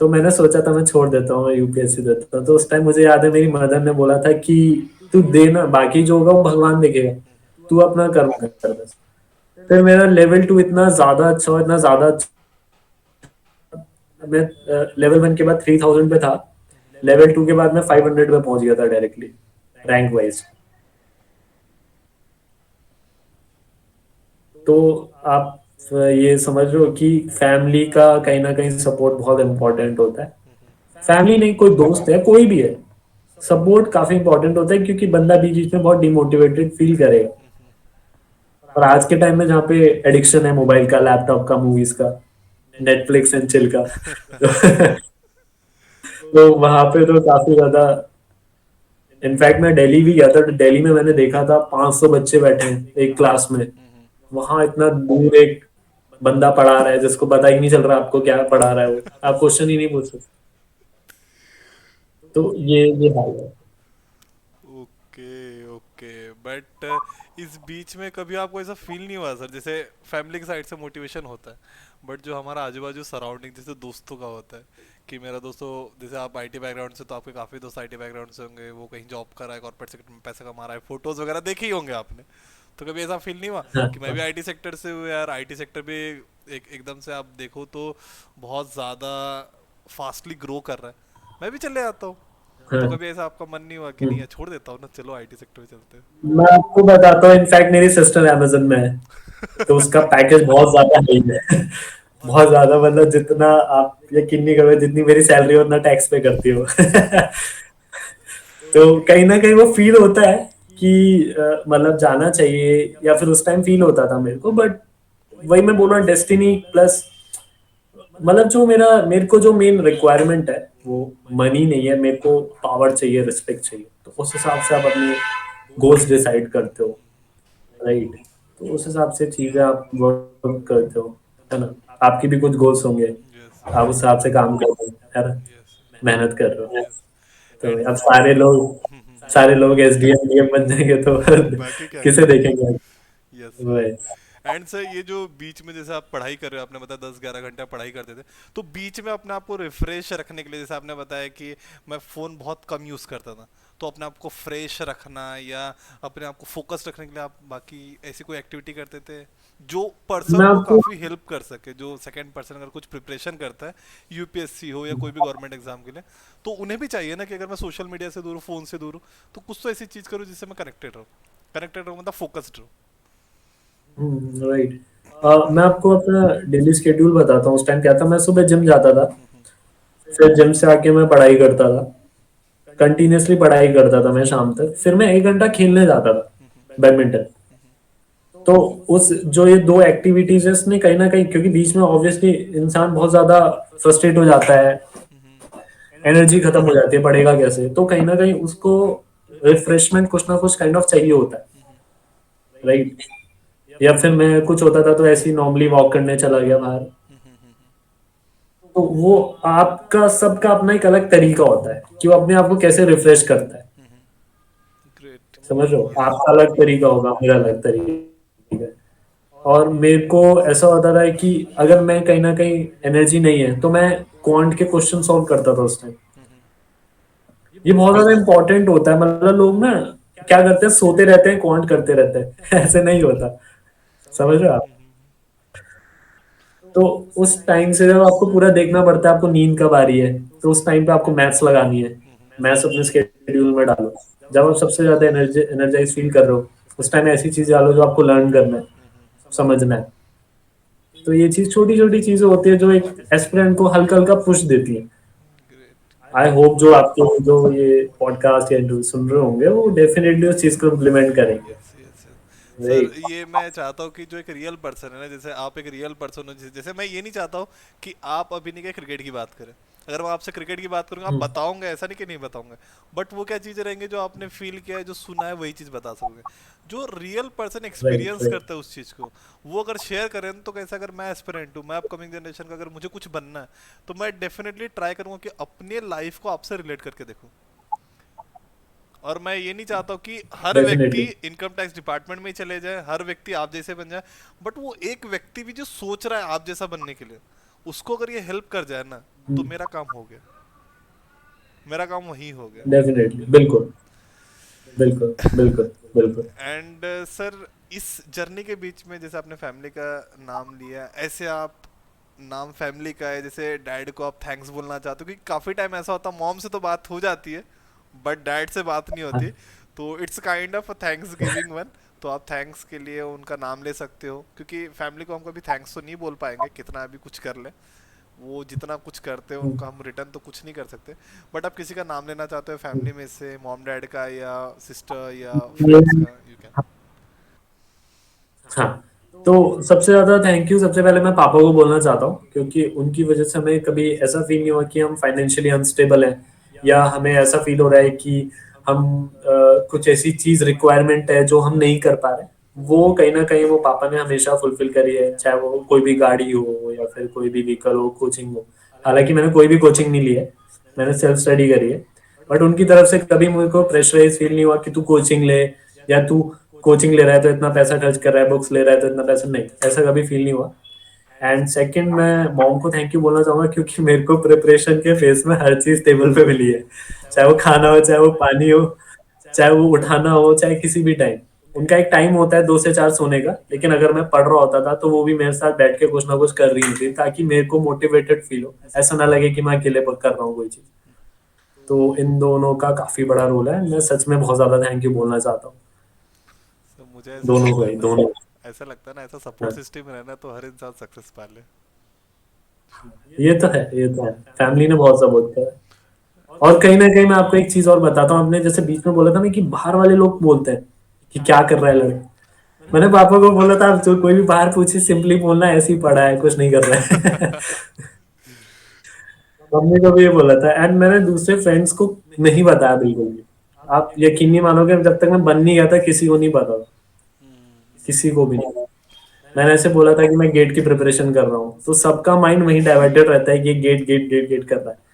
तो मैंने सोचा था मैं छोड़ देता हूँ, मैं यूपीएससी देता हूँ। तो उस टाइम मुझे याद है मेरी मदर ने बोला था कि तू देना, बाकी जो होगा वो भगवान देखेगा, तू अपना कर्म कर बस। फिर मेरा लेवल 2 इतना ज्यादा अच्छा हुआ, इतना ज्यादा अच्छा, मैं लेवल 1 के बाद 3000 पे था, लेवल 2 के बाद मैं 500 पे पहुंच गया था डायरेक्टली, रैंक वाइज। तो आप ये समझ रहे हो कि फैमिली का कहीं ना कहीं सपोर्ट बहुत इंपॉर्टेंट होता है। फैमिली नहीं, कोई दोस्त है, कोई भी है, सपोर्ट काफी इंपॉर्टेंट होता है, क्योंकि बंदा बीच बीच में बहुत डिमोटिवेटेड फील करेगा। और आज के टाइम में जहाँ पे एडिक्शन है मोबाइल का, लैपटॉप का, मूवीज का, नेटफ्लिक्स एंड चिल का तो वहां पे तो काफी ज्यादा। इनफैक्ट मैं दिल्ली भी गया था, तो दिल्ली में मैंने देखा था 500 बच्चे बैठे हैं एक क्लास में, वहां इतना दूर एक बंदा पढ़ा रहा है जिसको पता ही नहीं चल रहा आपको क्या पढ़ा रहा है वो, आप क्वेश्चन ही नहीं पूछ सकते। तो ये हाल है। ओके ओके, बट इस बीच में कभी आपको ऐसा फील नहीं हुआ सर, जैसे फैमिली की साइड से मोटिवेशन होता है, बट जो हमारा आजू बाजू सराउंडिंग जैसे दोस्तों का होता है, कि मेरा दोस्तों, जैसे आप आईटी बैकग्राउंड से, तो आपके काफ़ी दोस्त आईटी बैकग्राउंड से होंगे, वो कहीं जॉब कर रहा है, कॉर्पोरेट सेक्टर में पैसा कमा रहा है, फोटोज वगैरह देखे ही होंगे आपने। तो कभी ऐसा फील नहीं हुआ कि मैं भी आईटी सेक्टर से हूँ यार, आईटी सेक्टर भी एकदम से आप देखो तो बहुत ज़्यादा फास्टली ग्रो कर रहा है, मैं भी चले जाता हूँ। तो हाँ। कभी ऐसा आपका मन नहीं हुआ कि नहीं यार, छोड़ देता हूँ ना, चलो आईटी सेक्टर में चलते हैं? मैं आपको बताता हूँ, इनफैक्ट मेरी सिस्टर अमेजन में है, तो उसका पैकेज बहुत ज्यादा हाई है बहुत ज्यादा, मतलब जितना आप यकीन नहीं करोगे, जितनी मेरी सैलरी उतना टैक्स पे करती हो तो कहीं ना कहीं वो फील होता है कि मतलब जाना चाहिए, या फिर उस टाइम फील होता था मेरे को, बट वही मैं बोल रहा हूँ, डेस्टिनी प्लस, मतलब जो मेरे को जो मेन रिक्वायरमेंट है वो मनी नहीं है, मेरे को पावर चाहिए, रिस्पेक्ट चाहिए, तो उस हिसाब से आप अपने गोल्स डिसाइड करते हो, राइट। तो उस हिसाब से चीजें आप वर्क करते हो, है ना। आपकी भी कुछ गोल्स होंगे, यस आप उस हिसाब से काम कर रहे हो, है ना, यस मेहनत कर रहे हो। यस। तो एंड अब सारे लोग एसडीएम डीएम बन जाएंगे तो बाकी क्या किसे करेंगे? देखेंगे। यस वही। एंड सर, ये जो बीच में जैसे आप पढ़ाई कर रहे हो, आपने बताया 10-11 घंटे आप पढ़ाई करते थे, तो बीच में अपने आप को रिफ्रेश रखने के लिए, जैसे आपने बताया कि मैं फ़ोन बहुत कम यूज़ करता था, तो अपने आप को फ्रेश रखना या अपने आप को फोकस रखने के लिए आप बाकी ऐसी कोई एक्टिविटी करते थे जो मैं पर्सन को आपको काफ़ी हेल्प कर सके, जो सेकंड पर्सन अगर कुछ प्रिपरेशन करता है, यूपीएससी हो या कोई भी गवर्नमेंट एग्जाम के लिए, तो उन्हें भी चाहिए ना कि अगर मैं सोशल मीडिया से दूर हूँ, फ़ोन से दूर हूँ, तो कुछ तो ऐसी चीज़ करूँ जिससे मैं कनेक्टेड रहूँ मतलब फोकस्ड रहूँ। राइट। मैं आपको अपना डेली स्केड्यूल बताता हूँ। उस टाइम क्या था, मैं सुबह जिम जाता था, फिर जिम से आके मैं पढ़ाई करता था, कंटिन्यूअसली पढ़ाई करता था मैं शाम तक, फिर मैं 1 घंटा खेलने जाता था, बैडमिंटन। तो उस जो ये दो एक्टिविटीज है, इसने कहीं ना कहीं, क्योंकि बीच में ऑब्वियसली इंसान बहुत ज्यादा फ्रस्ट्रेट हो जाता है, एनर्जी खत्म हो जाती है, पढ़ेगा कैसे, तो कहीं ना कहीं उसको रिफ्रेशमेंट कुछ ना कुछ काइंड ऑफ चाहिए होता है, राइट। या फिर मैं कुछ होता था तो ऐसे ही नॉर्मली वॉक करने चला गया बाहर। तो वो आपका सबका अपना एक अलग तरीका होता है कि वो अपने आप को कैसे रिफ्रेश करता है, ग्रेट। समझ लो, यस। आपका अलग तरीका होगा, मेरा अलग तरीका है। और मेरे को ऐसा होता था कि अगर मैं कहीं ना कहीं एनर्जी नहीं है, तो मैं क्वांट के क्वेश्चन सॉल्व करता था उस टाइम। ये बहुत ज्यादा इंपॉर्टेंट होता है, मतलब लोग ना क्या करते हैं, सोते रहते हैं, क्वांट करते रहते हैं ऐसे नहीं होता, समझ रहे हो आप। तो उस टाइम से जब आपको पूरा देखना पड़ता है, आपको नींद कब आ रही है, तो उस टाइम पे आपको मैथ्स लगानी है, मैथ्स अपने स्केड्यूल में डालो। जब आप सबसे ज्यादा एनर्जाइज फील कर रहे हो, उस टाइम ऐसी चीज डालो जो आपको लर्न करना है, समझना है। तो ये चीज, छोटी छोटी चीजें होती है जो एक एस्पिरेंट को हल्का हल्का पुश देती है। ग्रेट। आई होप जो आपको जो ये पॉडकास्ट या इंटरव्यू सुन रहे होंगे वो डेफिनेटली उस चीज को इम्प्लीमेंट करेंगे। Yes yes yes. Sir right. ये मैं चाहता हूँ कि जो एक रियल पर्सन है ना, जैसे आप एक रियल पर्सन हो, जैसे मैं ये नहीं चाहता हूँ कि आप अभी नहीं के क्रिकेट की बात करें। अगर मैं आपसे क्रिकेट की बात करूंगा आप बताओगे, ऐसा नहीं कि नहीं बताऊंगा, बट वो क्या चीज़ें रहेंगी जो आपने फील किया है, जो सुना है, वही चीज़ बता सकोगे। जो real person right. Experience right. करता है उस चीज़ को, वो अगर शेयर करें तो कैसे, अगर मैं एस्पिरेंट हूँ, मैं अपकमिंग जनरेशन का, अगर मुझे कुछ बनना है तो मैं डेफिनेटली ट्राई करूंगा कि अपने लाइफ को आपसे रिलेट करके देखूँ। और मैं ये नहीं चाहता हूँ कि हर व्यक्ति डेफिनेटली। इनकम टैक्स डिपार्टमेंट में ही चले जाए, हर व्यक्ति आप जैसे बन जाए, बट वो एक व्यक्ति भी जो सोच रहा है आप जैसा बनने के लिए, उसको अगर ये हेल्प कर जाए ना, तो मेरा काम हो गया, मेरा काम वही हो गया। डेफिनेटली। बिल्कुल। बिल्कुल। बिल्कुल। बिल्कुल। एंड सर, इस जर्नी के बीच में जैसे आपने फैमिली का नाम लिया, ऐसे आप नाम फैमिली का है, जैसे डैड को आप थैंक्स बोलना चाहते हो, क्योंकि काफ़ी टाइम ऐसा होता है मॉम से तो बात हो जाती है बट डैड से बात नहीं होती, तो it's kind of thanks giving one. तो आप थैंक्स के लिए उनका नाम ले सकते हो, क्योंकि फैमिली को हम कभी थैंक्स तो नहीं बोल पाएंगे कितना भी कुछ कर ले, वो जितना कुछ करते हैं उनका हम रिटर्न तो कुछ नहीं कर सकते। बट आप किसी का नाम लेना चाहते हो फैमिली में से, मॉम डैड का या सिस्टर या फ्रेंड्स का, यू कैन। हाँ, तो सबसे ज्यादा थैंक यू सबसे पहले मैं पापा को बोलना चाहता हूँ, क्योंकि उनकी वजह से हमें कभी ऐसा फील नहीं हुआ कि हम फाइनेंशियली अनस्टेबल हैं, या हमें ऐसा फील हो रहा है कि हम कुछ ऐसी चीज रिक्वायरमेंट है जो हम नहीं कर पा रहे। वो कहीं ना कहीं वो पापा ने हमेशा फुलफिल करी है, चाहे वो कोई भी गाड़ी हो या फिर कोई भी व्हीकल हो, कोचिंग हो। हालांकि मैंने कोई भी कोचिंग नहीं ली है, मैंने सेल्फ स्टडी करी है। बट उनकी तरफ से कभी मुझे को प्रेशराइज फील नहीं हुआ कि तू कोचिंग ले, या तू कोचिंग ले रहा है तो इतना पैसा खर्च कर रहा है, बुक्स ले रहा है तो इतना पैसा, नहीं, ऐसा कभी फील नहीं हुआ। एंड सेकंड, मैं मॉम को थैंक यू बोलना चाहूंगा, क्योंकि मेरे को प्रिपरेशन के फेस में हर चीज टेबल पे मिली है। चाहे वो खाना हो, चाहे वो पानी हो, चाहे वो उठाना हो, चाहे किसी भी टाइम। उनका एक टाइम होता है 2 से 4 सोने का, लेकिन अगर मैं पढ़ रहा होता था तो वो भी मेरे साथ बैठ के कुछ ना कुछ कर रही थी, ताकि मेरे को मोटिवेटेड फील हो, ऐसा ना लगे कि मैं अकेले कर रहा हूँ कोई चीज। तो इन दोनों का काफी बड़ा रोल है, मैं सच में बहुत ज्यादा थैंक यू बोलना चाहता हूँ तो मुझे ऐसा दोनों को लगता है ही, ना, दोनों। ऐसा लगता है ना, ऐसा हाँ, सपोर्ट सिस्टम रहना तो हर इंसान सक्सेस पा ले। ये तो है, ये तो है, फैमिली ने बहुत सपोर्ट किया है। और कहीं ना कहीं मैं आपको एक चीज और बताता हूँ, आपने जैसे बीच में बोला था ना कि बाहर वाले लोग बोलते हैं कि क्या कर रहा है लड़का। मैंने पापा को बोला था, जो कोई भी बाहर पूछे सिंपली बोलना ऐसे ही पढ़ा है, कुछ नहीं कर रहा है। मम्मी को भी ये बोला था, एंड मैंने दूसरे फ्रेंड्स को नहीं बताया बिल्कुल भी। आप यकीन नहीं मानोगे, जब तक मैं बन नहीं गया था किसी को नहीं पता था, किसी को भी नहीं। मैंने ऐसे बोला था कि मैं गेट की प्रिपरेशन कर रहा हूँ, तो सबका माइंड वहीं डाइवर्टेड रहता है कि गेट गेट गेट गेट कर रहा है।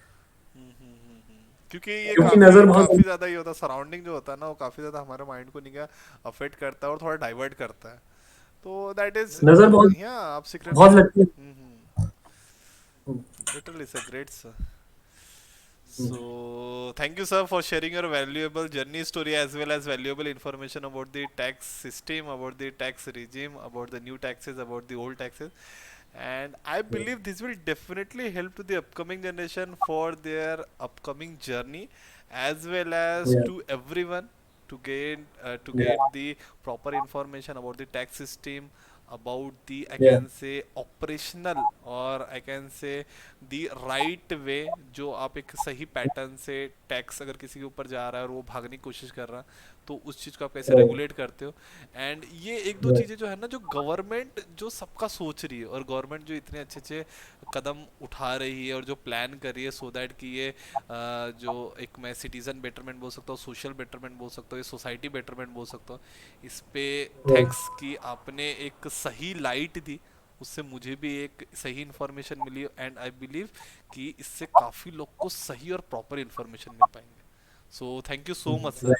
क्योंकि ये क्योंकि काफी नजर बहुत, काफी ज्यादा ये होता है, सराउंडिंग जो होता है ना वो काफी ज्यादा हमारे माइंड को नहीं क्या अफेक्ट करता है और थोड़ा डाइवर्ट करता है। तो दैट इज, नजर बहुत या आप सीक्रेटली, बहुत लगती है। Literally it's a great sir. So, thank you, sir, for sharing your valuable journey story as well as valuable information about the tax system, about the tax regime, about the new taxes, about the old taxes. And I believe this will definitely help to the upcoming generation for their upcoming journey, as well as Yeah, to everyone to yeah, get the proper information about the tax system, about the, I yeah, can say, operational, or I can say the right way, जो आप एक सही पैटर्न से टैक्स अगर किसी के ऊपर जा रहा है और वो भागने की कोशिश कर रहा है तो उस चीज़ को आप कैसे right, रेगुलेट करते हो। एंड ये एक दो right. चीज़ें जो है ना, जो गवर्नमेंट जो सबका सोच रही है, और गवर्नमेंट जो इतने अच्छे अच्छे कदम उठा रही है और जो प्लान कर रही है सो दैट कि ये जो एक मैं सिटीजन बेटरमेंट बोल सकता हूँ, सोशल बेटरमेंट बोल सकता हूँ, ये सोसाइटी बेटरमेंट बोल सकता हूँ, इस पे Right. थैंक्स कि आपने एक सही लाइट दी, उससे मुझे भी एक सही इन्फॉर्मेशन मिली, एंड आई बिलीव कि इससे काफ़ी लोग को सही और प्रॉपर इन्फॉर्मेशन मिल पाएंगे। So thank you so much sir.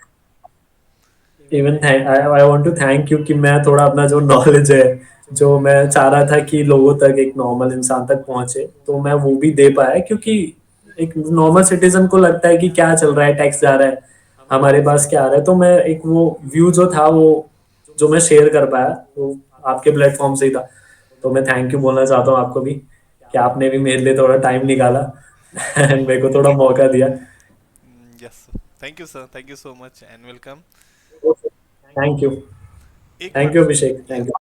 Even thank I want to thank you कि मैं थोड़ा अपना जो नॉलेज है, जो मैं चाह रहा था कि लोगों तक, एक नॉर्मल इंसान तक पहुंचे, तो मैं वो भी दे पाया। क्योंकि एक नॉर्मल सिटीजन को लगता है कि क्या चल रहा है, टैक्स जा रहा है, हमारे पास क्या आ रहा है। तो मैं एक वो व्यू जो था, वो जो मैं शेयर कर पाया, वो आपके प्लेटफॉर्म से ही था। तो मैं थैंक यू बोलना चाहता हूँ आपको भी, कि आपने भी मेरे लिए थोड़ा टाइम निकाला एंड मेरे को थोड़ा मौका दिया। Yes, thank you sir, thank you so much and welcome. Thank you. एक थैंक बात, यू अभिषेक, या थैंक यू।